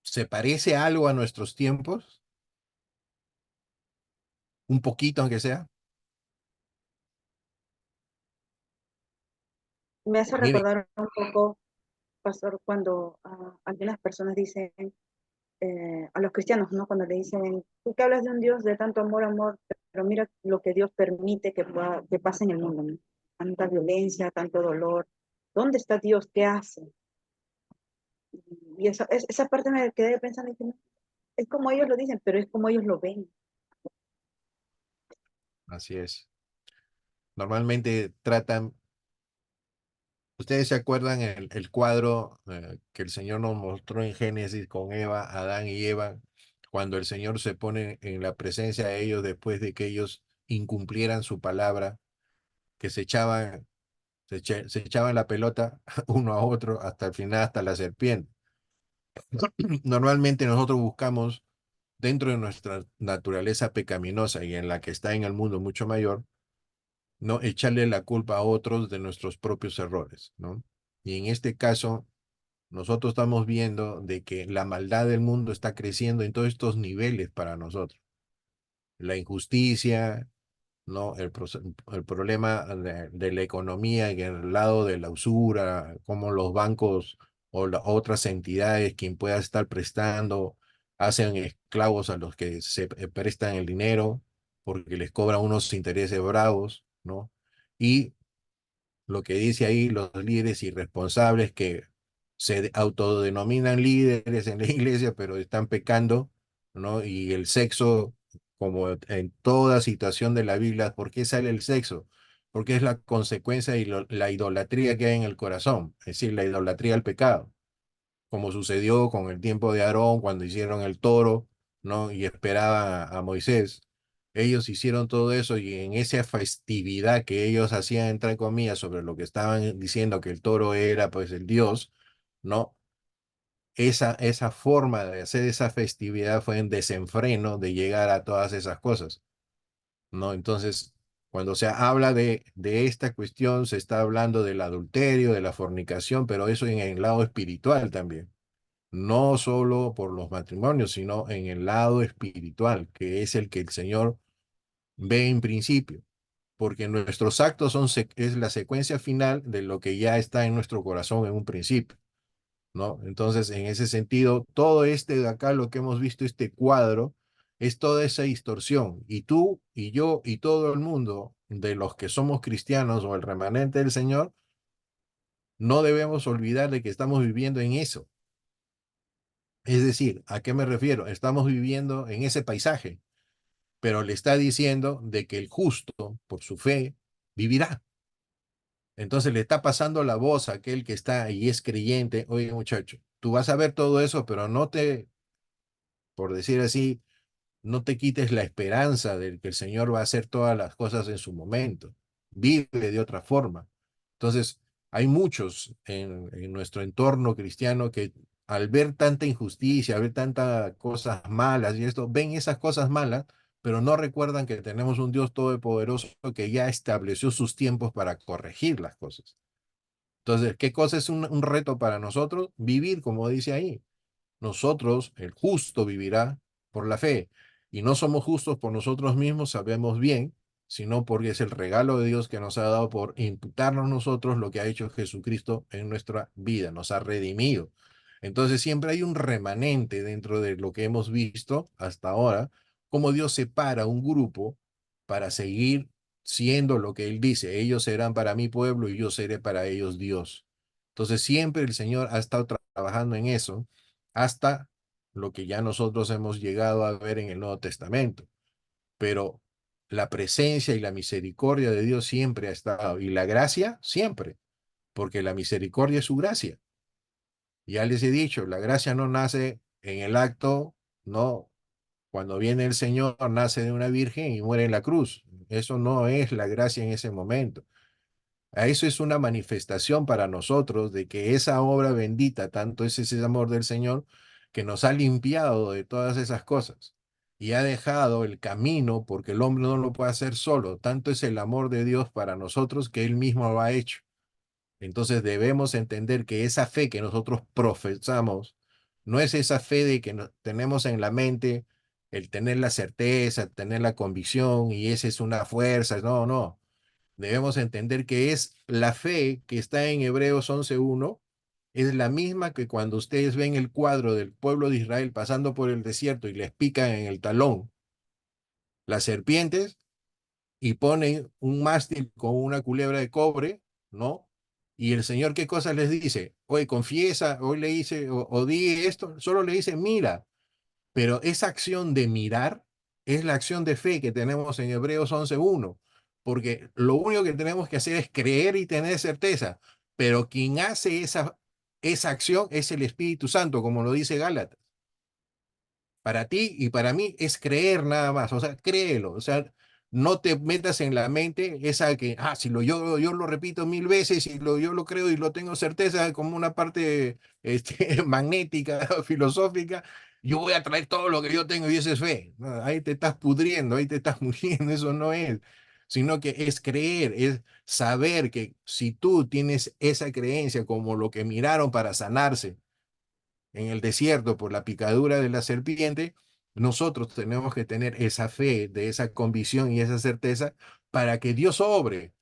¿Se parece algo a nuestros tiempos? Un poquito, aunque sea. Me hace Miren, recordar un poco, pastor, cuando algunas personas dicen, a los cristianos, ¿no? Cuando le dicen, tú que hablas de un Dios de tanto amor, amor, pero mira lo que Dios permite que pase en el mundo, ¿no? Tanta violencia, tanto dolor. ¿Dónde está Dios? ¿Qué hace? Y esa parte me quedé pensando, dije, "No, es como ellos lo dicen, pero es como ellos lo ven". así es. Normalmente tratan, ¿ustedes se acuerdan el cuadro que el Señor nos mostró en Génesis con Eva, Adán y Eva, cuando el Señor se pone en la presencia de ellos después de que ellos incumplieran su palabra, que se echaban la pelota uno a otro hasta el final, hasta la serpiente? Normalmente nosotros buscamos dentro de nuestra naturaleza pecaminosa y en la que está en el mundo mucho mayor, no echarle la culpa a otros de nuestros propios errores, ¿no? Y en este caso, nosotros estamos viendo de que la maldad del mundo está creciendo en todos estos niveles para nosotros. La injusticia, ¿no? El problema de la economía en el lado de la usura, como los bancos o otras entidades, quien pueda estar prestando, hacen esclavos a los que se prestan el dinero porque les cobran unos intereses bravos, ¿no? Y lo que dice ahí los líderes irresponsables que se autodenominan líderes en la iglesia, pero están pecando, ¿no? Y el sexo, como en toda situación de la Biblia, ¿por qué sale el sexo? Porque es la consecuencia y la idolatría que hay en el corazón, es decir, la idolatría al pecado, como sucedió con el tiempo de Aarón cuando hicieron el toro, ¿no? Y esperaban a Moisés. Ellos hicieron todo eso y en esa festividad que ellos hacían, entre comillas, sobre lo que estaban diciendo que el toro era pues el Dios, ¿no? Esa forma de hacer esa festividad fue en desenfreno de llegar a todas esas cosas, ¿no? Entonces, cuando se habla de esta cuestión, se está hablando del adulterio, de la fornicación, pero eso en el lado espiritual también, no solo por los matrimonios, sino en el lado espiritual, que es el que el Señor ve en principio, porque nuestros actos es la secuencia final de lo que ya está en nuestro corazón en un principio, ¿no? Entonces, en ese sentido, todo este de acá, lo que hemos visto, este cuadro, es toda esa distorsión. Y tú y yo y todo el mundo de los que somos cristianos o el remanente del Señor, no debemos olvidar de que estamos viviendo en eso. Es decir, ¿a qué me refiero? Estamos viviendo en ese paisaje, pero le está diciendo de que el justo, por su fe, vivirá. Entonces le está pasando la voz a aquel que está y es creyente. Oye, muchacho, tú vas a ver todo eso, pero no te, por decir así, no te quites la esperanza de que el Señor va a hacer todas las cosas en su momento. Vive de otra forma. Entonces, Hay muchos en nuestro entorno cristiano que al ver tanta injusticia, al ver tantas cosas malas y esto, ven esas cosas malas, pero no recuerdan que tenemos un Dios todopoderoso que ya estableció sus tiempos para corregir las cosas. Entonces, ¿qué cosa es un reto para nosotros? Vivir, como dice ahí. Nosotros, el justo vivirá por la fe. Y no somos justos por nosotros mismos, sabemos bien, sino porque es el regalo de Dios que nos ha dado por imputarnos nosotros lo que ha hecho Jesucristo en nuestra vida, nos ha redimido. Entonces siempre hay un remanente dentro de lo que hemos visto hasta ahora, como Dios separa un grupo para seguir siendo lo que Él dice. Ellos serán para mi pueblo y yo seré para ellos Dios. Entonces siempre el Señor ha estado trabajando en eso hasta lo que ya nosotros hemos llegado a ver en el Nuevo Testamento. Pero la presencia y la misericordia de Dios siempre ha estado, y la gracia siempre, porque la misericordia es su gracia. Ya les he dicho, la gracia no nace en el acto, no, cuando viene el Señor nace de una virgen y muere en la cruz. Eso no es la gracia en ese momento. A eso es una manifestación para nosotros de que esa obra bendita, tanto es ese amor del Señor, que nos ha limpiado de todas esas cosas y ha dejado el camino, porque el hombre no lo puede hacer solo. Tanto es el amor de Dios para nosotros que Él mismo lo ha hecho. Entonces debemos entender que esa fe que nosotros profesamos no es esa fe de que tenemos en la mente el tener la certeza, tener la convicción y esa es una fuerza. No, no. Debemos entender que es la fe que está en Hebreos 11:1, es la misma que cuando ustedes ven el cuadro del pueblo de Israel pasando por el desierto y les pican en el talón las serpientes y ponen un mástil con una culebra de cobre, ¿no? Y el Señor, ¿qué cosas les dice? Oye, confiesa, hoy le dice, o di esto, solo le dice, mira, pero esa acción de mirar es la acción de fe que tenemos en Hebreos 11:1, porque lo único que tenemos que hacer es creer y tener certeza, pero quien hace esa acción es el Espíritu Santo, como lo dice Gálatas. Para ti y para mí es creer nada más, o sea, créelo, o sea, no te metas en la mente esa que, si yo lo repito 1000 veces y yo lo creo y lo tengo certeza como una parte magnética, filosófica, yo voy a traer todo lo que yo tengo y eso es fe. No, ahí te estás pudriendo, ahí te estás muriendo, eso no es, sino que es creer, es saber que si tú tienes esa creencia como lo que miraron para sanarse, en el desierto por la picadura de la serpiente, nosotros tenemos que tener esa fe, de esa convicción y esa certeza para que Dios obre,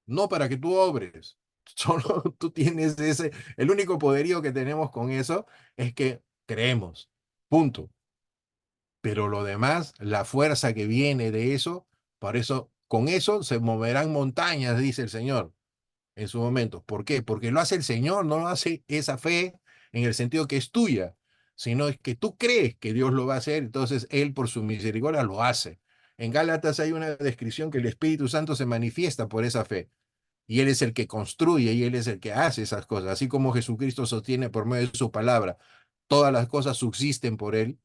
no para que tú obres. Solo tú tienes el único poderío que tenemos con eso es que creemos, punto. Pero lo demás, la fuerza que viene de eso, por eso, con eso se moverán montañas, dice el Señor en su momento. ¿Por qué? Porque lo hace el Señor, no lo hace esa fe en el sentido que es tuya, sino es que tú crees que Dios lo va a hacer, entonces Él por su misericordia lo hace. En Gálatas hay una descripción que el Espíritu Santo se manifiesta por esa fe. Y Él es el que construye y Él es el que hace esas cosas. Así como Jesucristo sostiene por medio de su palabra, todas las cosas subsisten por Él.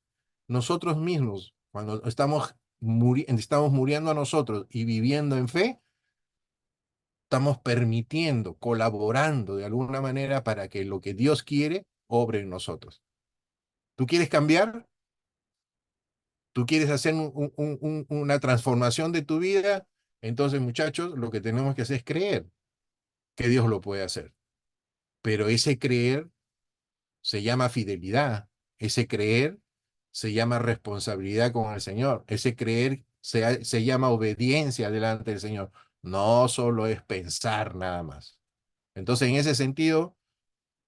Nosotros mismos, cuando estamos muriendo a nosotros y viviendo en fe, estamos permitiendo, colaborando de alguna manera para que lo que Dios quiere obre en nosotros. ¿Tú quieres cambiar? ¿Tú quieres hacer una transformación de tu vida? Entonces, muchachos, lo que tenemos que hacer es creer que Dios lo puede hacer. Pero ese creer se llama fidelidad. Ese creer se llama responsabilidad con el Señor. Ese creer se llama obediencia delante del Señor. No solo es pensar nada más. Entonces, en ese sentido,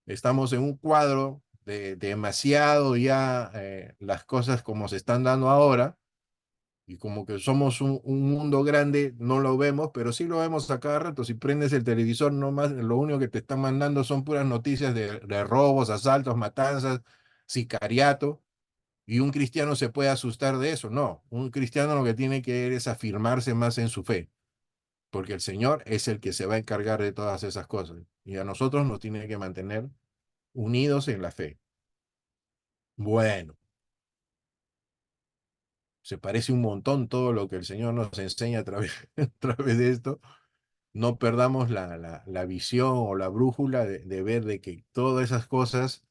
estamos en un cuadro de demasiado ya las cosas como se están dando ahora y como que somos un mundo grande, no lo vemos, pero sí lo vemos a cada rato. Si prendes el televisor, no más, lo único que te están mandando son puras noticias de robos, asaltos, matanzas, sicariato. Y un cristiano se puede asustar de eso. No, un cristiano lo que tiene que es afirmarse más en su fe, porque el Señor es el que se va a encargar de todas esas cosas. Y a nosotros nos tiene que mantener unidos en la fe. Bueno, se parece un montón todo lo que el Señor nos enseña a través, a través de esto, no perdamos la visión o la brújula de ver de que todas esas cosas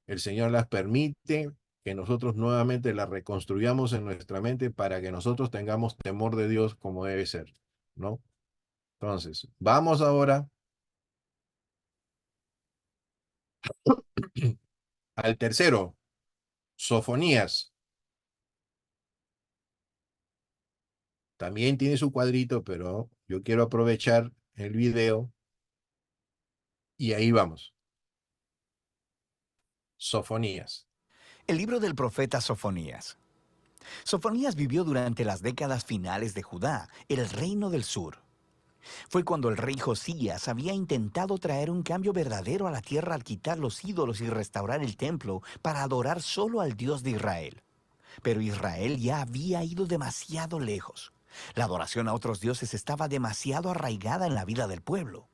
el Señor las permite, que nosotros nuevamente las reconstruyamos en nuestra mente para que nosotros tengamos temor de Dios como debe ser, ¿no? Entonces, vamos ahora al tercero, Sofonías. También tiene su cuadrito, pero yo quiero aprovechar el video y ahí vamos. Sofonías. El libro del profeta Sofonías. Sofonías vivió durante las décadas finales de Judá, el reino del sur. Fue cuando el rey Josías había intentado traer un cambio verdadero a la tierra al quitar los ídolos y restaurar el templo para adorar solo al Dios de Israel. Pero Israel ya había ido demasiado lejos. La adoración a otros dioses estaba demasiado arraigada en la vida del pueblo.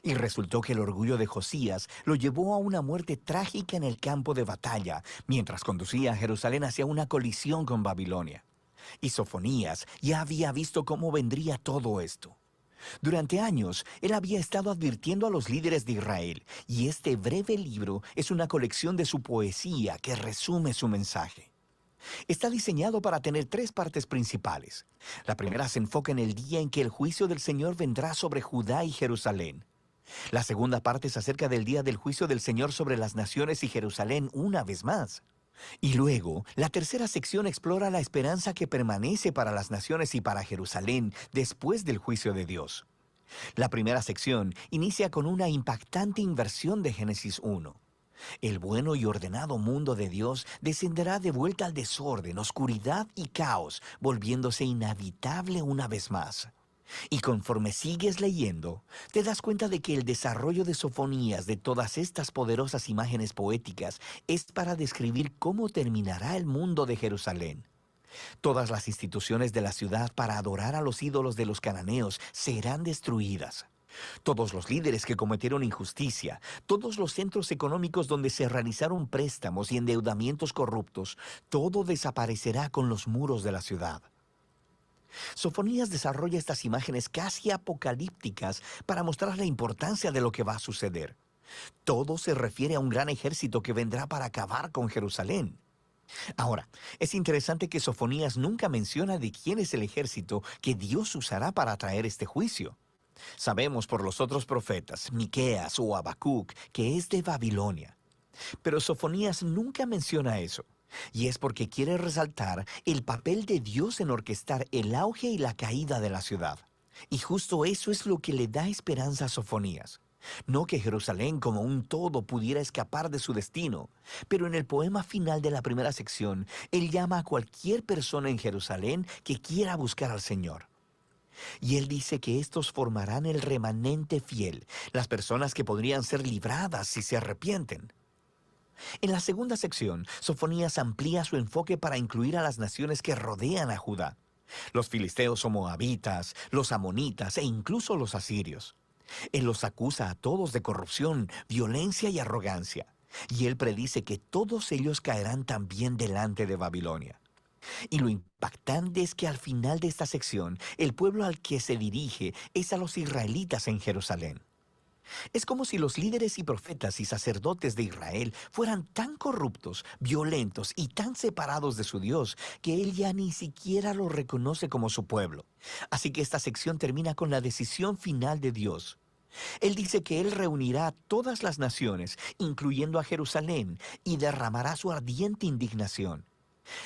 Y resultó que el orgullo de Josías lo llevó a una muerte trágica en el campo de batalla, mientras conducía a Jerusalén hacia una colisión con Babilonia. Y Sofonías ya había visto cómo vendría todo esto. Durante años, él había estado advirtiendo a los líderes de Israel, y este breve libro es una colección de su poesía que resume su mensaje. Está diseñado para tener tres partes principales. La primera se enfoca en el día en que el juicio del Señor vendrá sobre Judá y Jerusalén. La segunda parte es acerca del día del juicio del Señor sobre las naciones y Jerusalén una vez más. Y luego, la tercera sección explora la esperanza que permanece para las naciones y para Jerusalén después del juicio de Dios. La primera sección inicia con una impactante inversión de Génesis 1. El bueno y ordenado mundo de Dios descenderá de vuelta al desorden, oscuridad y caos, volviéndose inhabitable una vez más. Y conforme sigues leyendo, te das cuenta de que el desarrollo de Sofonías de todas estas poderosas imágenes poéticas es para describir cómo terminará el mundo de Jerusalén. Todas las instituciones de la ciudad para adorar a los ídolos de los cananeos serán destruidas. Todos los líderes que cometieron injusticia, todos los centros económicos donde se realizaron préstamos y endeudamientos corruptos, todo desaparecerá con los muros de la ciudad. Sofonías desarrolla estas imágenes casi apocalípticas para mostrar la importancia de lo que va a suceder. Todo se refiere a un gran ejército que vendrá para acabar con Jerusalén. Ahora, es interesante que Sofonías nunca menciona de quién es el ejército que Dios usará para traer este juicio. Sabemos por los otros profetas, Miqueas o Habacuc, que es de Babilonia. Pero Sofonías nunca menciona eso. Y es porque quiere resaltar el papel de Dios en orquestar el auge y la caída de la ciudad. Y justo eso es lo que le da esperanza a Sofonías. No que Jerusalén como un todo pudiera escapar de su destino, pero en el poema final de la primera sección, él llama a cualquier persona en Jerusalén que quiera buscar al Señor. Y él dice que estos formarán el remanente fiel, las personas que podrían ser libradas si se arrepienten. En la segunda sección, Sofonías amplía su enfoque para incluir a las naciones que rodean a Judá, los filisteos o moabitas, los amonitas e incluso los asirios. Él los acusa a todos de corrupción, violencia y arrogancia, y él predice que todos ellos caerán también delante de Babilonia. Y lo impactante es que al final de esta sección, el pueblo al que se dirige es a los israelitas en Jerusalén. Es como si los líderes y profetas y sacerdotes de Israel fueran tan corruptos, violentos y tan separados de su Dios que él ya ni siquiera los reconoce como su pueblo. Así que esta sección termina con la decisión final de Dios. Él dice que él reunirá a todas las naciones, incluyendo a Jerusalén, y derramará su ardiente indignación.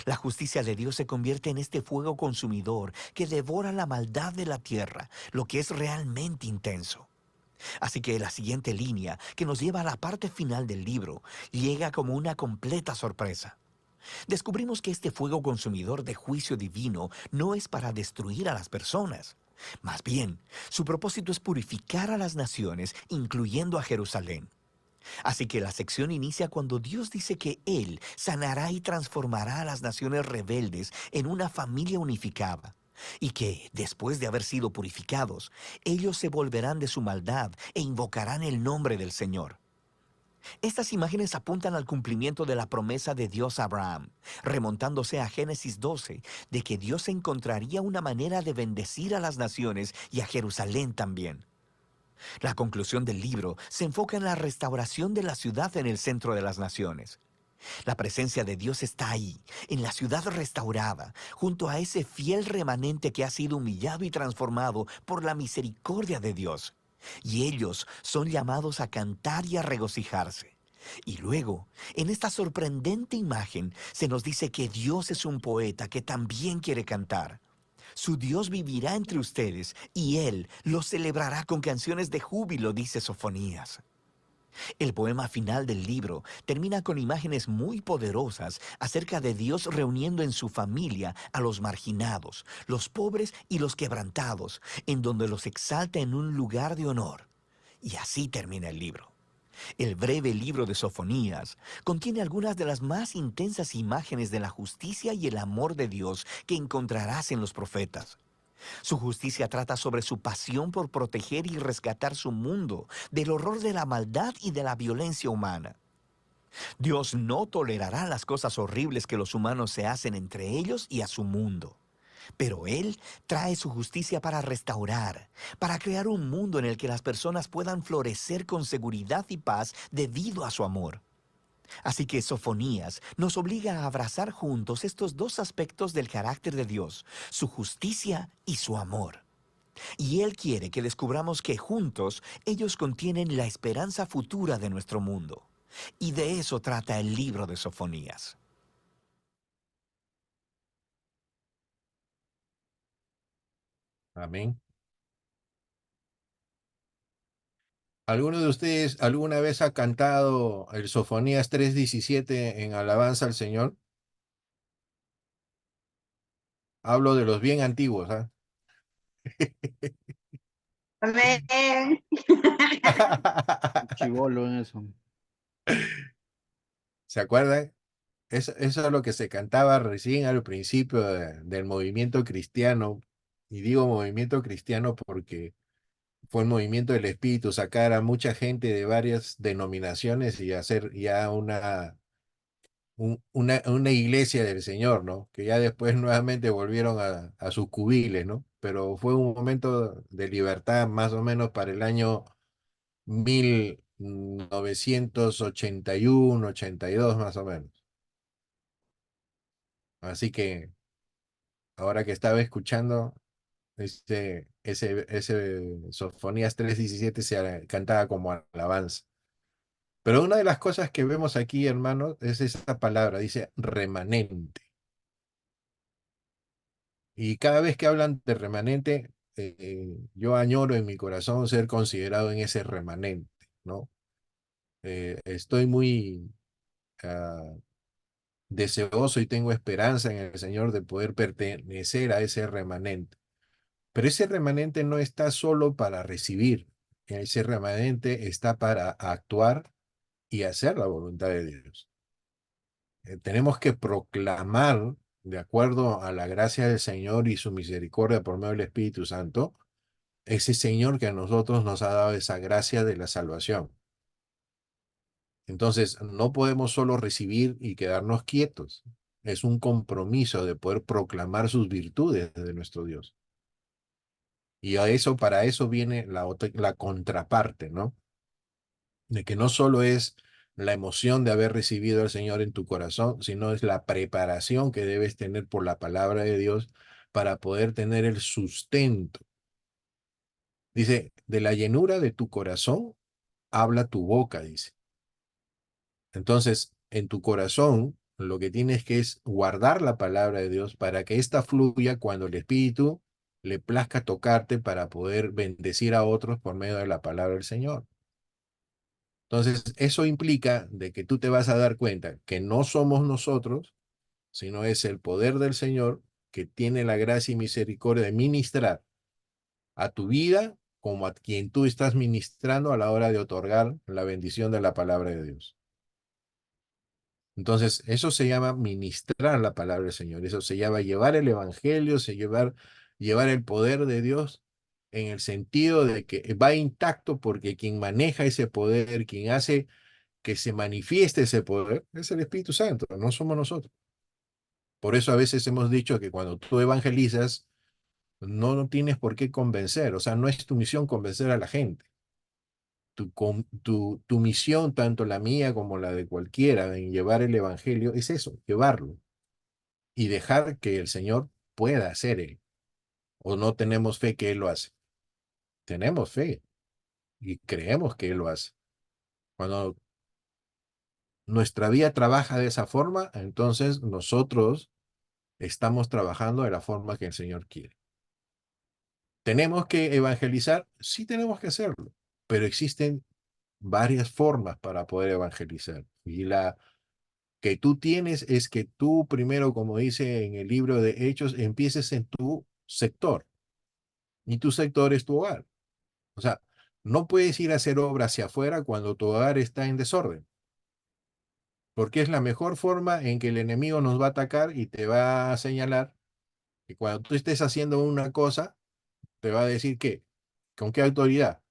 La justicia de Dios se convierte en este fuego consumidor que devora la maldad de la tierra, lo que es realmente intenso. Así que la siguiente línea, que nos lleva a la parte final del libro, llega como una completa sorpresa. Descubrimos que este fuego consumidor de juicio divino no es para destruir a las personas. Más bien, su propósito es purificar a las naciones, incluyendo a Jerusalén. Así que la sección inicia cuando Dios dice que Él sanará y transformará a las naciones rebeldes en una familia unificada. Y que, después de haber sido purificados, ellos se volverán de su maldad e invocarán el nombre del Señor. Estas imágenes apuntan al cumplimiento de la promesa de Dios a Abraham, remontándose a Génesis 12, de que Dios encontraría una manera de bendecir a las naciones y a Jerusalén también. La conclusión del libro se enfoca en la restauración de la ciudad en el centro de las naciones. La presencia de Dios está ahí, en la ciudad restaurada, junto a ese fiel remanente que ha sido humillado y transformado por la misericordia de Dios. Y ellos son llamados a cantar y a regocijarse. Y luego, en esta sorprendente imagen, se nos dice que Dios es un poeta que también quiere cantar. Su Dios vivirá entre ustedes y Él los celebrará con canciones de júbilo, dice Sofonías. El poema final del libro termina con imágenes muy poderosas acerca de Dios reuniendo en su familia a los marginados, los pobres y los quebrantados, en donde los exalta en un lugar de honor. Y así termina el libro. El breve libro de Sofonías contiene algunas de las más intensas imágenes de la justicia y el amor de Dios que encontrarás en los profetas. Su justicia trata sobre su pasión por proteger y rescatar su mundo del horror de la maldad y de la violencia humana. Dios no tolerará las cosas horribles que los humanos se hacen entre ellos y a su mundo. Pero Él trae su justicia para restaurar, para crear un mundo en el que las personas puedan florecer con seguridad y paz debido a su amor. Así que Sofonías nos obliga a abrazar juntos estos dos aspectos del carácter de Dios, su justicia y su amor. Y Él quiere que descubramos que juntos ellos contienen la esperanza futura de nuestro mundo. Y de eso trata el libro de Sofonías. Amén. ¿Alguno de ustedes alguna vez ha cantado el Sofonías 3:17 en alabanza al Señor? Hablo de los bien antiguos, ¿ah? Amén. Chivolo en eso. ¿Se acuerdan? Eso es lo que se cantaba recién al principio del movimiento cristiano. Y digo movimiento cristiano porque fue el movimiento del Espíritu, sacar a mucha gente de varias denominaciones y hacer ya una iglesia del Señor, ¿no? Que ya después nuevamente volvieron a sus cubiles, ¿no? Pero fue un momento de libertad más o menos para el año 1981, 82 más o menos. Así que ahora que estaba escuchando, ese Sofonías 3:17 cantaba como alabanza. Pero una de las cosas que vemos aquí, hermanos, es esa palabra, dice remanente. Y cada vez que hablan de remanente, yo añoro en mi corazón ser considerado en ese remanente, ¿no? Estoy muy ah, deseoso y tengo esperanza en el Señor de poder pertenecer a ese remanente. Pero ese remanente no está solo para recibir, ese remanente está para actuar y hacer la voluntad de Dios. Tenemos que proclamar, de acuerdo a la gracia del Señor y su misericordia por medio del Espíritu Santo, ese Señor que a nosotros nos ha dado esa gracia de la salvación. Entonces, no podemos solo recibir y quedarnos quietos. Es un compromiso de poder proclamar sus virtudes de nuestro Dios. Y a eso, para eso viene la contraparte, ¿no? De que no solo es la emoción de haber recibido al Señor en tu corazón, sino es la preparación que debes tener por la palabra de Dios para poder tener el sustento. Dice, de la llenura de tu corazón, habla tu boca, dice. Entonces, en tu corazón, lo que tienes que es guardar la palabra de Dios para que ésta fluya cuando el Espíritu le plazca tocarte para poder bendecir a otros por medio de la palabra del Señor. Entonces, eso implica de que tú te vas a dar cuenta que no somos nosotros, sino es el poder del Señor que tiene la gracia y misericordia de ministrar a tu vida como a quien tú estás ministrando a la hora de otorgar la bendición de la palabra de Dios. Entonces, eso se llama ministrar la palabra del Señor. Eso se llama llevar el evangelio, llevar el poder de Dios en el sentido de que va intacto porque quien maneja ese poder, quien hace que se manifieste ese poder es el Espíritu Santo, no somos nosotros. Por eso a veces hemos dicho que cuando tú evangelizas, no tienes por qué convencer, o sea, no es tu misión convencer a la gente. Tu misión, tanto la mía como la de cualquiera, en llevar el evangelio, es eso, llevarlo y dejar que el Señor pueda hacer él. O no tenemos fe que Él lo hace. Tenemos fe y creemos que Él lo hace. Cuando nuestra vida trabaja de esa forma, entonces nosotros estamos trabajando de la forma que el Señor quiere. ¿Tenemos que evangelizar? Sí tenemos que hacerlo, pero existen varias formas para poder evangelizar. Y la que tú tienes es que tú primero, como dice en el libro de Hechos, empieces en tu sector. Y tu sector es tu hogar. O sea, no puedes ir a hacer obra hacia afuera cuando tu hogar está en desorden. Porque es la mejor forma en que el enemigo nos va a atacar y te va a señalar que cuando tú estés haciendo una cosa, te va a decir que, ¿con qué autoridad?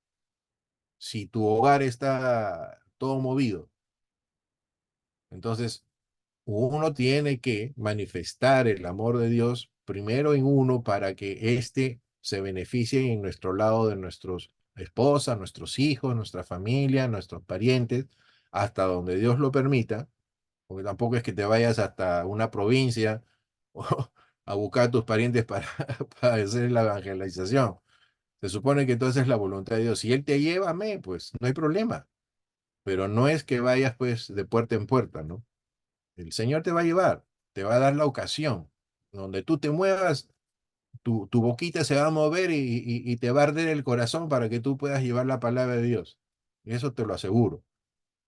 Si tu hogar está todo movido. Entonces, uno tiene que manifestar el amor de Dios primero en uno para que éste se beneficie en nuestro lado de nuestros esposas, nuestros hijos, nuestra familia, nuestros parientes, hasta donde Dios lo permita, porque tampoco es que te vayas hasta una provincia o a buscar a tus parientes para hacer la evangelización. Se supone que entonces es la voluntad de Dios. Si Él te lleva, amén, pues no hay problema. Pero no es que vayas pues de puerta en puerta, ¿no? El Señor te va a llevar, te va a dar la ocasión. Donde tú te muevas, tu boquita se va a mover y te va a arder el corazón para que tú puedas llevar la palabra de Dios. Y eso te lo aseguro.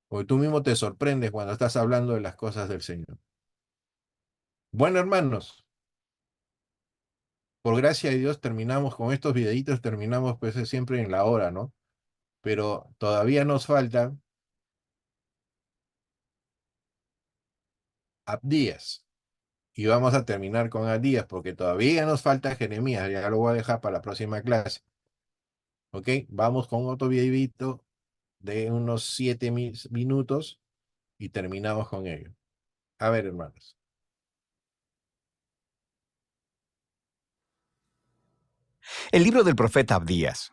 Porque tú mismo te sorprendes cuando estás hablando de las cosas del Señor. Bueno, hermanos, por gracia de Dios terminamos con estos videitos, terminamos pues siempre en la hora, ¿no? Pero todavía nos falta Abdías. Y vamos a terminar con Abdías porque todavía nos falta Jeremías. Ya lo voy a dejar para la próxima clase. ¿Ok? Vamos con otro videito de unos 7 minutos y terminamos con ello. A ver, hermanos. El libro del profeta Abdías.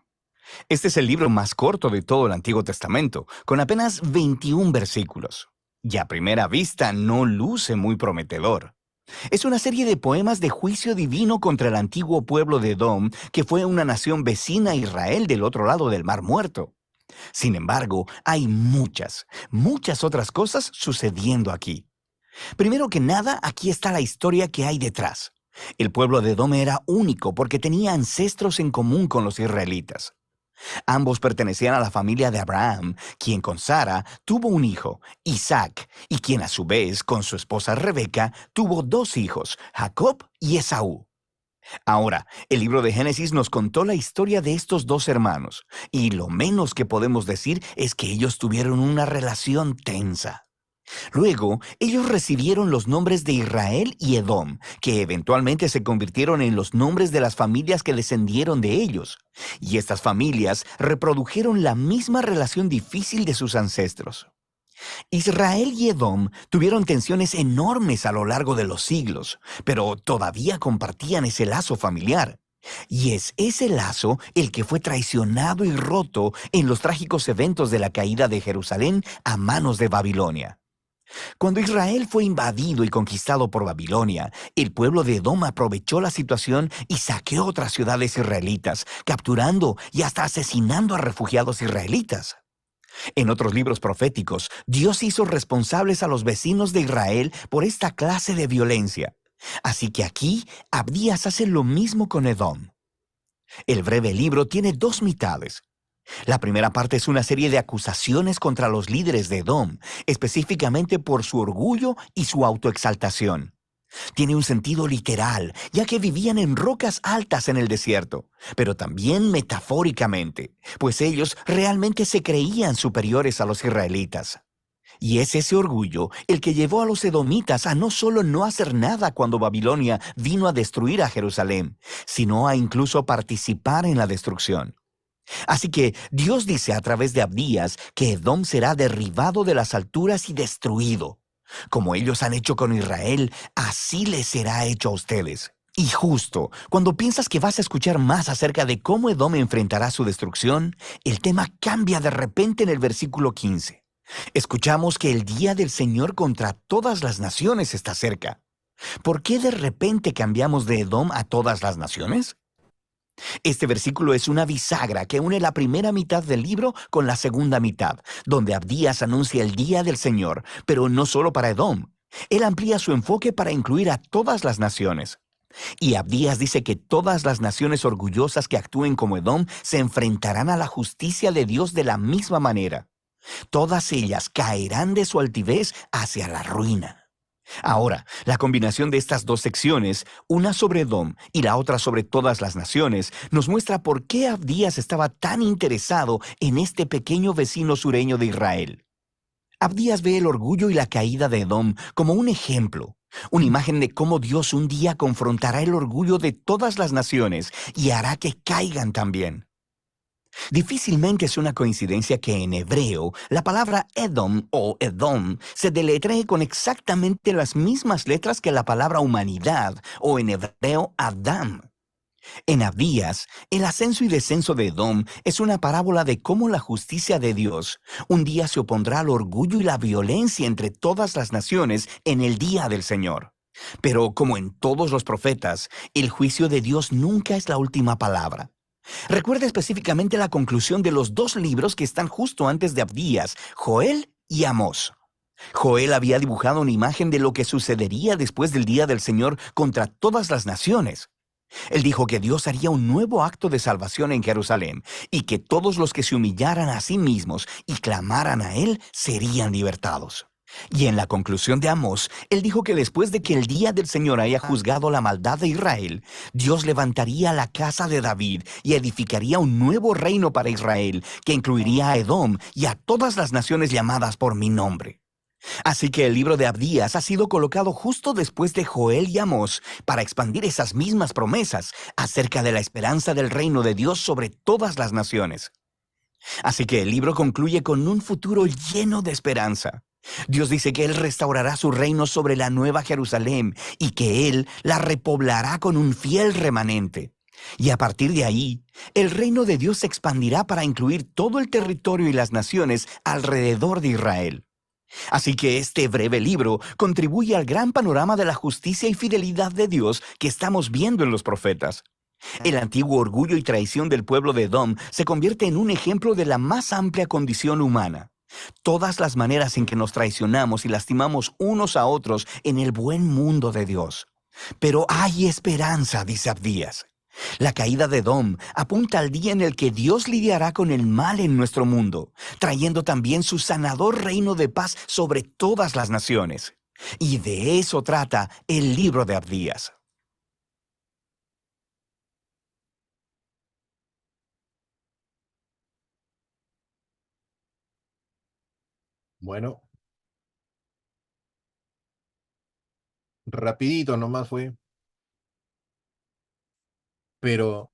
Este es el libro más corto de todo el Antiguo Testamento, con apenas 21 versículos. Y a primera vista no luce muy prometedor. Es una serie de poemas de juicio divino contra el antiguo pueblo de Edom, que fue una nación vecina a Israel del otro lado del Mar Muerto. Sin embargo, hay muchas otras cosas sucediendo aquí. Primero que nada, aquí está la historia que hay detrás. El pueblo de Edom era único porque tenía ancestros en común con los israelitas. Ambos pertenecían a la familia de Abraham, quien con Sara tuvo un hijo, Isaac, y quien a su vez, con su esposa Rebeca, tuvo 2 hijos, Jacob y Esaú. Ahora, el libro de Génesis nos contó la historia de estos 2 hermanos, y lo menos que podemos decir es que ellos tuvieron una relación tensa. Luego, ellos recibieron los nombres de Israel y Edom, que eventualmente se convirtieron en los nombres de las familias que descendieron de ellos. Y estas familias reprodujeron la misma relación difícil de sus ancestros. Israel y Edom tuvieron tensiones enormes a lo largo de los siglos, pero todavía compartían ese lazo familiar. Y es ese lazo el que fue traicionado y roto en los trágicos eventos de la caída de Jerusalén a manos de Babilonia. Cuando Israel fue invadido y conquistado por Babilonia, el pueblo de Edom aprovechó la situación y saqueó otras ciudades israelitas, capturando y hasta asesinando a refugiados israelitas. En otros libros proféticos, Dios hizo responsables a los vecinos de Israel por esta clase de violencia. Así que aquí, Abdías hace lo mismo con Edom. El breve libro tiene 2 mitades. La primera parte es una serie de acusaciones contra los líderes de Edom, específicamente por su orgullo y su autoexaltación. Tiene un sentido literal, ya que vivían en rocas altas en el desierto, pero también metafóricamente, pues ellos realmente se creían superiores a los israelitas. Y es ese orgullo el que llevó a los edomitas a no solo no hacer nada cuando Babilonia vino a destruir a Jerusalén, sino a incluso participar en la destrucción. Así que Dios dice a través de Abdías que Edom será derribado de las alturas y destruido. Como ellos han hecho con Israel, así les será hecho a ustedes. Y justo, cuando piensas que vas a escuchar más acerca de cómo Edom enfrentará su destrucción, el tema cambia de repente en el versículo 15. Escuchamos que el día del Señor contra todas las naciones está cerca. ¿Por qué de repente cambiamos de Edom a todas las naciones? Este versículo es una bisagra que une la primera mitad del libro con la segunda mitad, donde Abdías anuncia el día del Señor, pero no solo para Edom. Él amplía su enfoque para incluir a todas las naciones. Y Abdías dice que todas las naciones orgullosas que actúen como Edom se enfrentarán a la justicia de Dios de la misma manera. Todas ellas caerán de su altivez hacia la ruina. Ahora, la combinación de estas dos secciones, una sobre Edom y la otra sobre todas las naciones, nos muestra por qué Abdías estaba tan interesado en este pequeño vecino sureño de Israel. Abdías ve el orgullo y la caída de Edom como un ejemplo, una imagen de cómo Dios un día confrontará el orgullo de todas las naciones y hará que caigan también. Difícilmente es una coincidencia que en hebreo la palabra Edom o Edom se deletree con exactamente las mismas letras que la palabra humanidad o en hebreo Adam. En Abdías, el ascenso y descenso de Edom es una parábola de cómo la justicia de Dios un día se opondrá al orgullo y la violencia entre todas las naciones en el día del Señor. Pero como en todos los profetas, el juicio de Dios nunca es la última palabra. Recuerda específicamente la conclusión de los dos libros que están justo antes de Abdías, Joel y Amós. Joel había dibujado una imagen de lo que sucedería después del día del Señor contra todas las naciones. Él dijo que Dios haría un nuevo acto de salvación en Jerusalén y que todos los que se humillaran a sí mismos y clamaran a Él serían libertados. Y en la conclusión de Amós, él dijo que después de que el día del Señor haya juzgado la maldad de Israel, Dios levantaría la casa de David y edificaría un nuevo reino para Israel, que incluiría a Edom y a todas las naciones llamadas por mi nombre. Así que el libro de Abdías ha sido colocado justo después de Joel y Amós para expandir esas mismas promesas acerca de la esperanza del reino de Dios sobre todas las naciones. Así que el libro concluye con un futuro lleno de esperanza. Dios dice que Él restaurará su reino sobre la nueva Jerusalén y que Él la repoblará con un fiel remanente. Y a partir de ahí, el reino de Dios se expandirá para incluir todo el territorio y las naciones alrededor de Israel. Así que este breve libro contribuye al gran panorama de la justicia y fidelidad de Dios que estamos viendo en los profetas. El antiguo orgullo y traición del pueblo de Edom se convierte en un ejemplo de la más amplia condición humana. Todas las maneras en que nos traicionamos y lastimamos unos a otros en el buen mundo de Dios. Pero hay esperanza, dice Abdías. La caída de Edom apunta al día en el que Dios lidiará con el mal en nuestro mundo, trayendo también su sanador reino de paz sobre todas las naciones. Y de eso trata el libro de Abdías. Bueno, rapidito nomás fue, pero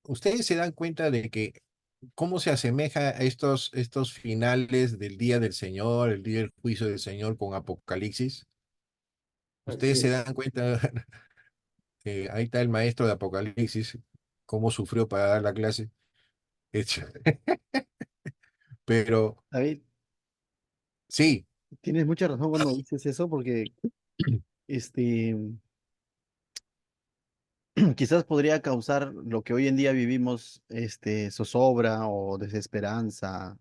ustedes se dan cuenta de que cómo se asemeja a estos finales del día del Señor, el día del juicio del Señor con Apocalipsis. Así Ustedes se es. dan cuenta que ahí está el maestro de Apocalipsis, cómo sufrió para dar la clase. Hecho. Pero David, sí, tienes mucha razón cuando dices eso, porque este, quizás podría causar lo que hoy en día vivimos, zozobra o desesperanza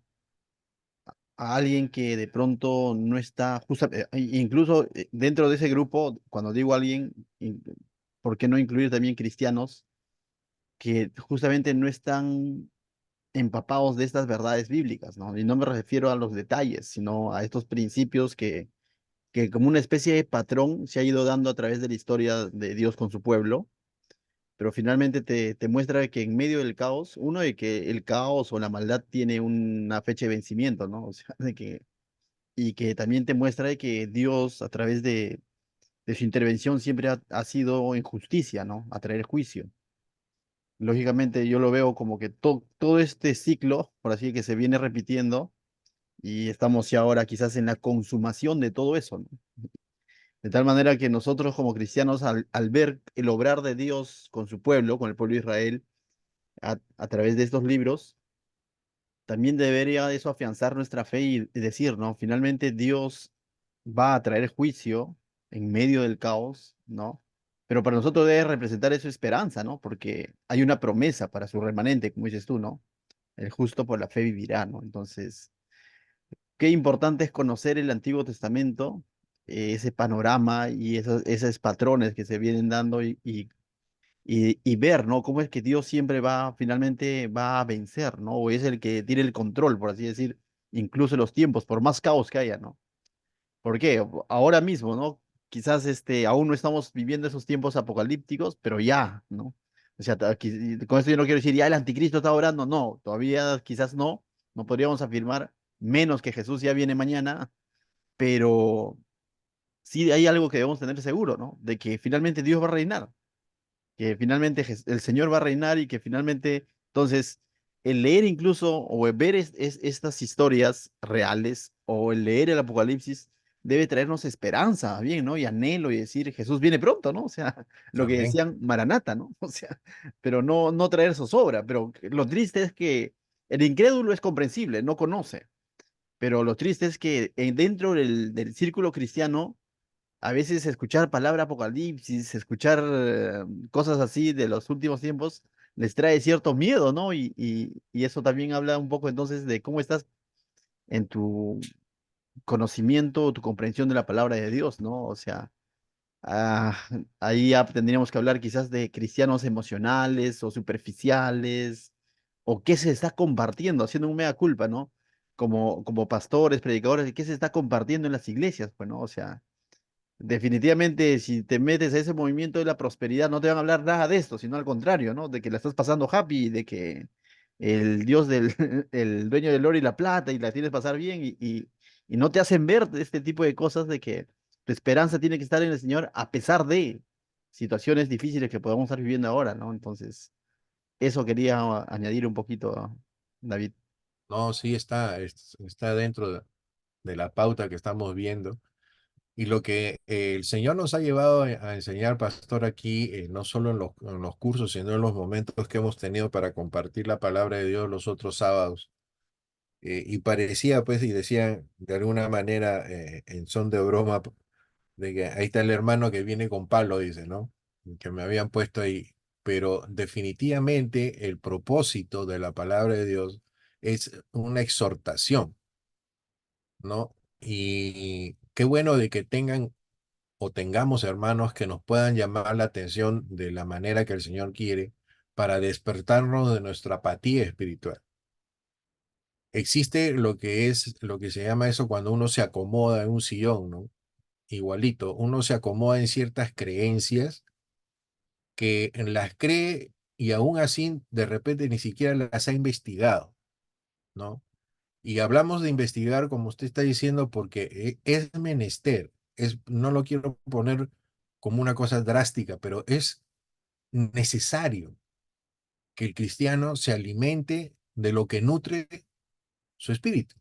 a alguien que de pronto no está, incluso dentro de ese grupo, cuando digo alguien, ¿por qué no incluir también cristianos que justamente no están empapados de estas verdades bíblicas, ¿no? Y no me refiero a los detalles, sino a estos principios que como una especie de patrón se ha ido dando a través de la historia de Dios con su pueblo, pero finalmente te muestra que en medio del caos, uno, de que el caos o la maldad tiene una fecha de vencimiento, ¿no? O sea, y que también te muestra de que Dios, a través de su intervención, siempre ha sido en justicia, ¿no? A traer juicio. lógicamente yo lo veo como que todo este ciclo, por así que se viene repitiendo, y estamos ya ahora quizás en la consumación de todo eso, ¿no? De tal manera que nosotros como cristianos, al ver el obrar de Dios con su pueblo, con el pueblo de Israel, a través de estos libros, también debería eso afianzar nuestra fe y decir, ¿no? Finalmente Dios va a traer juicio en medio del caos, ¿no? Pero para nosotros debe representar eso esperanza, ¿no? Porque hay una promesa para su remanente, como dices tú, ¿no? El justo por la fe vivirá, ¿no? Entonces, qué importante es conocer el Antiguo Testamento, ese panorama y esos patrones que se vienen dando y ver, ¿no? Cómo es que Dios siempre finalmente va a vencer, ¿no? O es el que tiene el control, por así decir, incluso en los tiempos, por más caos que haya, ¿no? ¿Por qué? Ahora mismo, ¿no? Quizás aún no estamos viviendo esos tiempos apocalípticos, pero ya, ¿no? O sea, con esto yo no quiero decir, ya el anticristo está orando, no, todavía quizás no podríamos afirmar, menos que Jesús ya viene mañana, pero sí hay algo que debemos tener seguro, ¿no? De que finalmente Dios va a reinar, que finalmente el Señor va a reinar y que finalmente, entonces, el leer incluso o el ver estas historias reales o el leer el Apocalipsis debe traernos esperanza, bien, ¿no? Y anhelo y decir, Jesús viene pronto, ¿no? O sea, lo que Amén. decían Maranata, ¿no? O sea, pero no traer zozobra, pero lo triste es que el incrédulo es comprensible, no conoce, pero lo triste es que dentro del círculo cristiano, a veces escuchar palabra apocalipsis, escuchar cosas así de los últimos tiempos, les trae cierto miedo, ¿no? Y eso también habla un poco entonces de cómo estás en tu conocimiento, tu comprensión de la palabra de Dios, ¿no? O sea, ah, ahí ya tendríamos que hablar quizás de cristianos emocionales o superficiales, o qué se está compartiendo, haciendo un mea culpa, ¿no? Como pastores, predicadores, ¿qué se está compartiendo en las iglesias? Pues, ¿no? O sea, definitivamente, si te metes a ese movimiento de la prosperidad, no te van a hablar nada de esto, sino al contrario, ¿no? De que la estás pasando happy, de que el Dios el dueño del oro y la plata y la tienes pasar bien y no te hacen ver este tipo de cosas de que tu esperanza tiene que estar en el Señor a pesar de situaciones difíciles que podamos estar viviendo ahora, ¿no? Entonces, eso quería añadir un poquito, David. No, sí está dentro de la pauta que estamos viendo. Y lo que el Señor nos ha llevado a enseñar, pastor, aquí, no solo en los cursos, sino en los momentos que hemos tenido para compartir la palabra de Dios los otros sábados. Y parecía, pues, y decían de alguna manera, en son de broma, de que ahí está el hermano que viene con palo, dice, ¿no? Que me habían puesto ahí. Pero definitivamente el propósito de la palabra de Dios es una exhortación, ¿no? Y qué bueno de que tengan o tengamos hermanos que nos puedan llamar la atención de la manera que el Señor quiere para despertarnos de nuestra apatía espiritual. Existe lo que se llama eso cuando uno se acomoda en un sillón, ¿no? Igualito, uno se acomoda en ciertas creencias que las cree y aún así de repente ni siquiera las ha investigado, ¿no? Y hablamos de investigar, como usted está diciendo, porque es menester, no lo quiero poner como una cosa drástica, pero es necesario que el cristiano se alimente de lo que nutre su espíritu.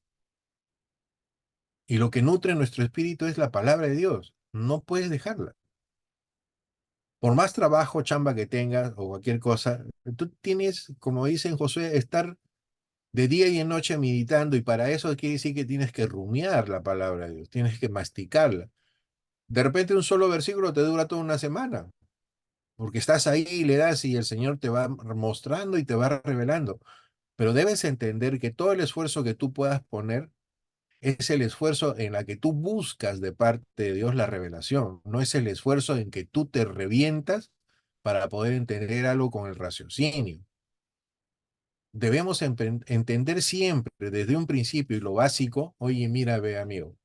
Y lo que nutre nuestro espíritu es la palabra de Dios. No puedes dejarla. Por más trabajo, chamba que tengas o cualquier cosa, tú tienes, como dice en Josué, estar de día y de noche meditando y para eso quiere decir que tienes que rumiar la palabra de Dios, tienes que masticarla. De repente un solo versículo te dura toda una semana, porque estás ahí y le das y el Señor te va mostrando y te va revelando. Pero debes entender que todo el esfuerzo que tú puedas poner es el esfuerzo en la que tú buscas de parte de Dios la revelación, no es el esfuerzo en que tú te revientas para poder entender algo con el raciocinio. Debemos entender siempre desde un principio y lo básico, oye, mira, ve amigo,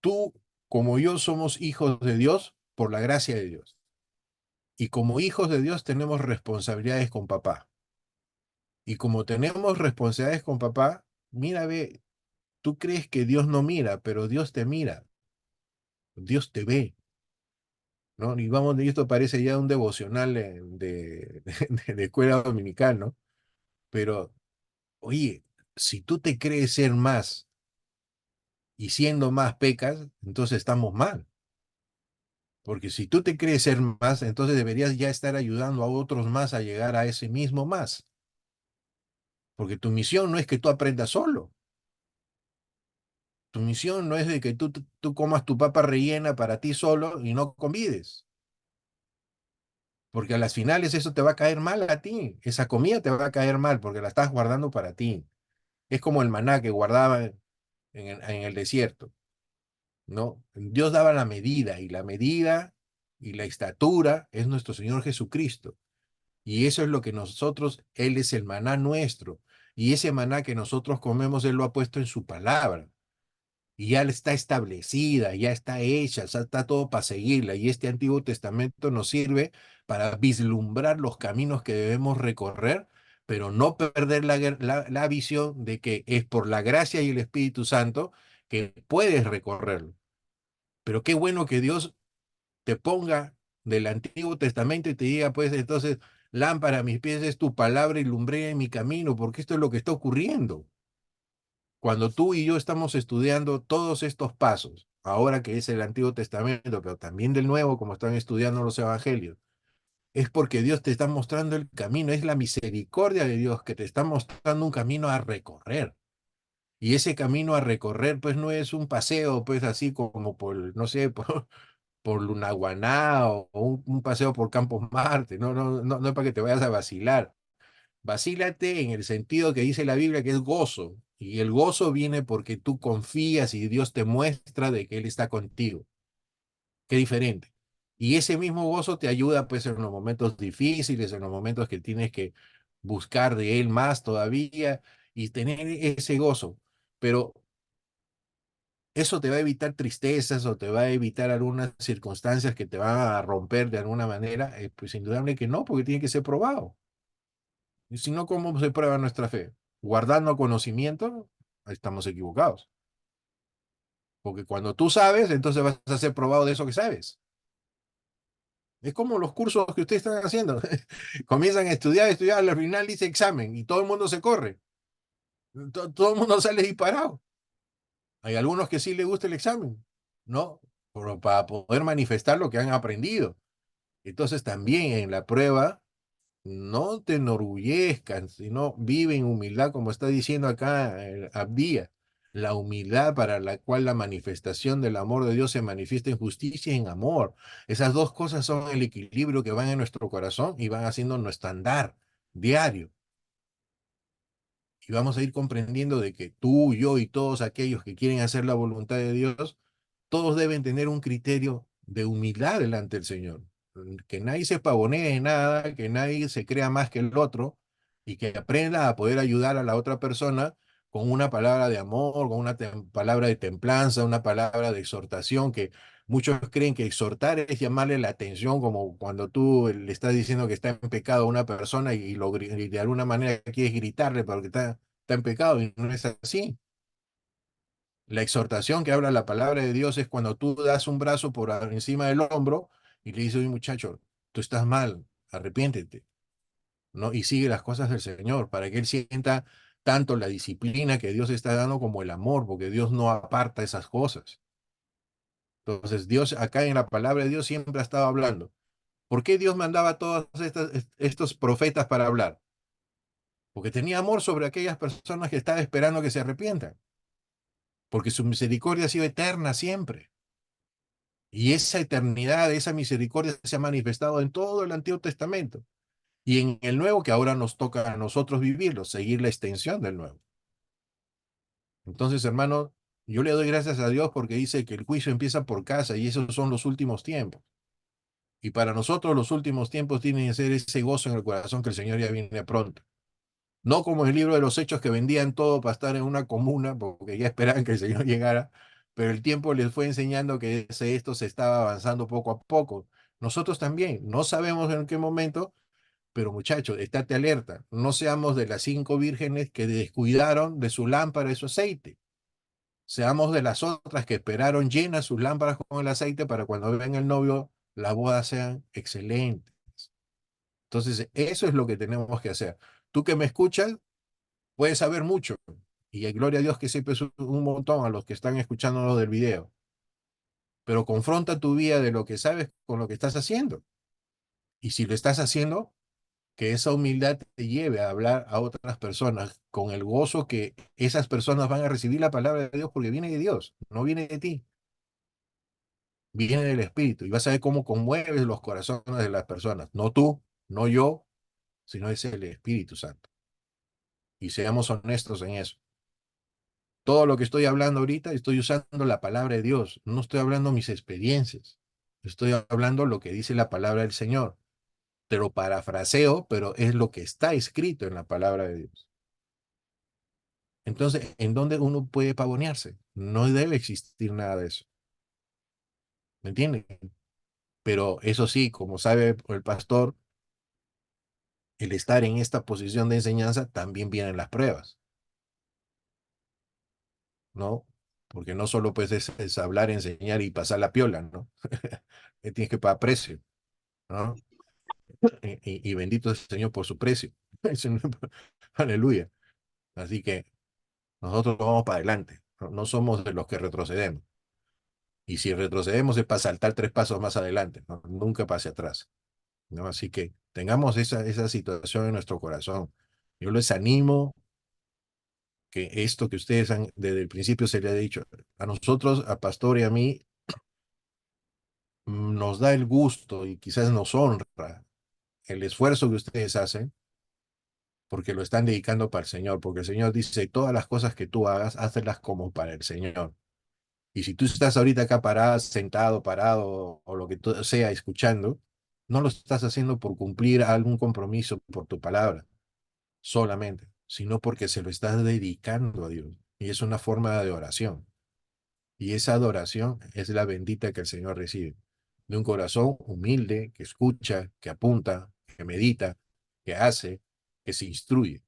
tú como yo somos hijos de Dios por la gracia de Dios. Y como hijos de Dios tenemos responsabilidades con papá. Y como tenemos responsabilidades con papá, mira, ve, tú crees que Dios no mira, pero Dios te mira, Dios te ve. ¿no? Y vamos, y esto parece ya un devocional de escuela dominical, ¿no? Pero, oye, si tú te crees ser más y siendo más pecas, entonces estamos mal. Porque si tú te crees ser más, entonces deberías ya estar ayudando a otros más a llegar a ese mismo más. Porque tu misión no es que tú aprendas solo. Tu misión no es de que tú comas tu papa rellena para ti solo y no convides. Porque a las finales eso te va a caer mal a ti. Esa comida te va a caer mal porque la estás guardando para ti. Es como el maná que guardaba en el desierto, ¿no? Dios daba la medida y la estatura es nuestro Señor Jesucristo. Y eso es lo que nosotros, Él es el maná nuestro. Y ese maná que nosotros comemos, Él lo ha puesto en su palabra. Y ya está establecida, ya está hecha, ya está todo para seguirla. Y este Antiguo Testamento nos sirve para vislumbrar los caminos que debemos recorrer, pero no perder la visión de que es por la gracia y el Espíritu Santo que puedes recorrerlo. Pero qué bueno que Dios te ponga del Antiguo Testamento y te diga, pues entonces, lámpara a mis pies es tu palabra y lumbrera en mi camino, porque esto es lo que está ocurriendo. Cuando tú y yo estamos estudiando todos estos pasos, ahora que es el Antiguo Testamento, pero también del Nuevo, como están estudiando los Evangelios, es porque Dios te está mostrando el camino, es la misericordia de Dios que te está mostrando un camino a recorrer. Y ese camino a recorrer, pues no es un paseo, pues así como por, no sé, por Lunaguaná o un paseo por Campos Marte, no es para que te vayas a vacilar. Vacílate en el sentido que dice la Biblia, que es gozo. Y el gozo viene porque tú confías y Dios te muestra de que Él está contigo. Qué diferente. Y ese mismo gozo te ayuda pues en los momentos difíciles, en los momentos que tienes que buscar de Él más todavía y tener ese gozo. Pero eso te va a evitar tristezas o te va a evitar algunas circunstancias que te van a romper de alguna manera. Pues indudable que no, porque tiene que ser probado. Y si no, ¿cómo se prueba nuestra fe? Guardando conocimiento, estamos equivocados. Porque cuando tú sabes, entonces vas a ser probado de eso que sabes. Es como los cursos que ustedes están haciendo. Comienzan a estudiar, al final dice examen y todo el mundo se corre. Todo el mundo sale disparado. Hay algunos que sí les gusta el examen, ¿no? Pero para poder manifestar lo que han aprendido. Entonces también en la prueba no te enorgullezcan, sino vive en humildad, como está diciendo acá Abdía. La humildad para la cual la manifestación del amor de Dios se manifiesta en justicia y en amor. Esas dos cosas son el equilibrio que van en nuestro corazón y van haciendo nuestro andar diario. Y vamos a ir comprendiendo de que tú, yo y todos aquellos que quieren hacer la voluntad de Dios, todos deben tener un criterio de humildad delante del Señor. Que nadie se pavonee de nada, que nadie se crea más que el otro y que aprenda a poder ayudar a la otra persona con una palabra de amor, con una palabra de templanza, una palabra de exhortación, que muchos creen que exhortar es llamarle la atención, como cuando tú le estás diciendo que está en pecado a una persona y de alguna manera quieres gritarle porque está en pecado y no es así. La exhortación que habla la palabra de Dios es cuando tú das un brazo por encima del hombro y le dices, oye muchacho, tú estás mal, arrepiéntete, ¿no? Y sigue las cosas del Señor para que Él sienta tanto la disciplina que Dios está dando como el amor, porque Dios no aparta esas cosas. Entonces, Dios acá en la palabra de Dios siempre ha estado hablando. ¿Por qué Dios mandaba a todos estos profetas para hablar? Porque tenía amor sobre aquellas personas que estaba esperando que se arrepientan, porque su misericordia ha sido eterna siempre. Y esa eternidad, esa misericordia se ha manifestado en todo el Antiguo Testamento y en el Nuevo que ahora nos toca a nosotros vivirlo, seguir la extensión del Nuevo. Entonces, hermano, yo le doy gracias a Dios porque dice que el juicio empieza por casa y esos son los últimos tiempos. Y para nosotros los últimos tiempos tienen que ser ese gozo en el corazón que el Señor ya viene pronto. No como el libro de los Hechos que vendían todo para estar en una comuna porque ya esperaban que el Señor llegara, pero el tiempo les fue enseñando que esto se estaba avanzando poco a poco. Nosotros también, no sabemos en qué momento, pero muchachos, estate alerta, no seamos de las 5 vírgenes que descuidaron de su lámpara y su aceite. Seamos de las otras que esperaron llenas sus lámparas con el aceite para cuando venga el novio las bodas sean excelentes. Entonces, eso es lo que tenemos que hacer. Tú que me escuchas, puedes saber mucho. Y gloria a Dios que sepas un montón a los que están escuchando lo del video. Pero confronta tu vida de lo que sabes con lo que estás haciendo. Y si lo estás haciendo, que esa humildad te lleve a hablar a otras personas con el gozo que esas personas van a recibir la palabra de Dios porque viene de Dios, no viene de ti, viene del Espíritu. Y vas a ver cómo conmueves los corazones de las personas. No tú, no yo, sino es el Espíritu Santo. Y seamos honestos en eso. Todo lo que estoy hablando ahorita, estoy usando la palabra de Dios. No estoy hablando mis experiencias. Estoy hablando lo que dice la palabra del Señor. Te lo parafraseo, pero es lo que está escrito en la palabra de Dios. Entonces, ¿en dónde uno puede pavonearse? No debe existir nada de eso. ¿Me entienden? Pero eso sí, como sabe el pastor, el estar en esta posición de enseñanza también vienen las pruebas, ¿no? Porque no solo pues es hablar, enseñar y pasar la piola, ¿no? Tienes que pagar precio, ¿no? Y bendito es el Señor por su precio. Aleluya. Así que nosotros vamos para adelante, no, no somos de los que retrocedemos. Y si retrocedemos es para saltar 3 pasos más adelante, ¿no? Nunca pase atrás, ¿no? Así que tengamos esa situación en nuestro corazón. Yo les animo que esto que ustedes han, desde el principio se le ha dicho, a nosotros, a Pastor y a mí, nos da el gusto y quizás nos honra el esfuerzo que ustedes hacen porque lo están dedicando para el Señor, porque el Señor dice, todas las cosas que tú hagas, hazlas como para el Señor. Y si tú estás ahorita acá parado, sentado, parado, o lo que sea, escuchando, no lo estás haciendo por cumplir algún compromiso por tu palabra solamente, sino porque se lo estás dedicando a Dios. Y es una forma de oración. Y esa adoración es la bendita que el Señor recibe. De un corazón humilde, que escucha, que apunta, que medita, que hace, que se instruye.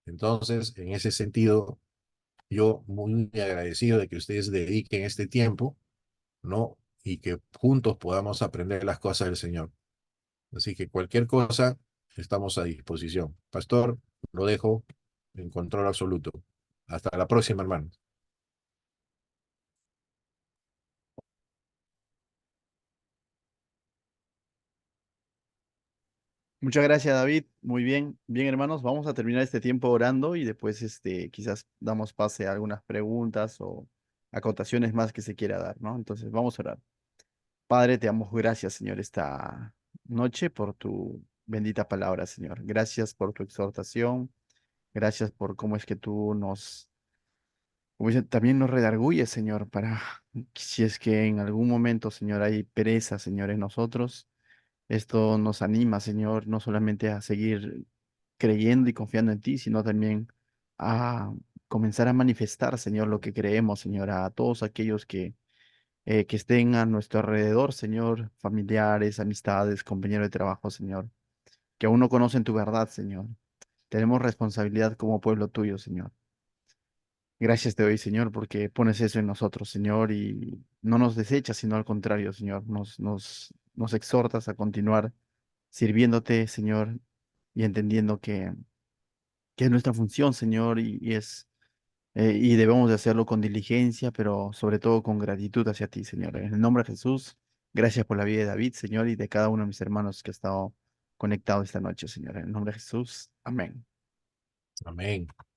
Entonces, en ese sentido, yo muy agradecido de que ustedes dediquen este tiempo, ¿no? Y que juntos podamos aprender las cosas del Señor. Así que cualquier cosa, estamos a disposición. Pastor, lo dejo en control absoluto. Hasta la próxima, hermano. Muchas gracias, David. Muy bien. Bien, hermanos, vamos a terminar este tiempo orando y después quizás damos pase a algunas preguntas o acotaciones más que se quiera dar, ¿no? Entonces, vamos a orar. Padre, te damos gracias, Señor, esta noche por tu bendita palabra, Señor. Gracias por tu exhortación. Gracias por cómo es que tú como dice, también nos redarguyes, Señor, para si es que en algún momento, Señor, hay pereza, Señor, en nosotros. Esto nos anima, Señor, no solamente a seguir creyendo y confiando en ti, sino también a comenzar a manifestar, Señor, lo que creemos, Señor, a todos aquellos que estén a nuestro alrededor, Señor, familiares, amistades, compañeros de trabajo, Señor, que aún no conocen tu verdad, Señor. Tenemos responsabilidad como pueblo tuyo, Señor. Gracias te doy, Señor, porque pones eso en nosotros, Señor, y no nos desechas, sino al contrario, Señor, nos exhortas a continuar sirviéndote, Señor, y entendiendo que es nuestra función, Señor, y debemos de hacerlo con diligencia, pero sobre todo con gratitud hacia ti, Señor. En el nombre de Jesús, gracias por la vida de David, Señor, y de cada uno de mis hermanos que ha estado conectado esta noche, Señor. En el nombre de Jesús, amén. Amén.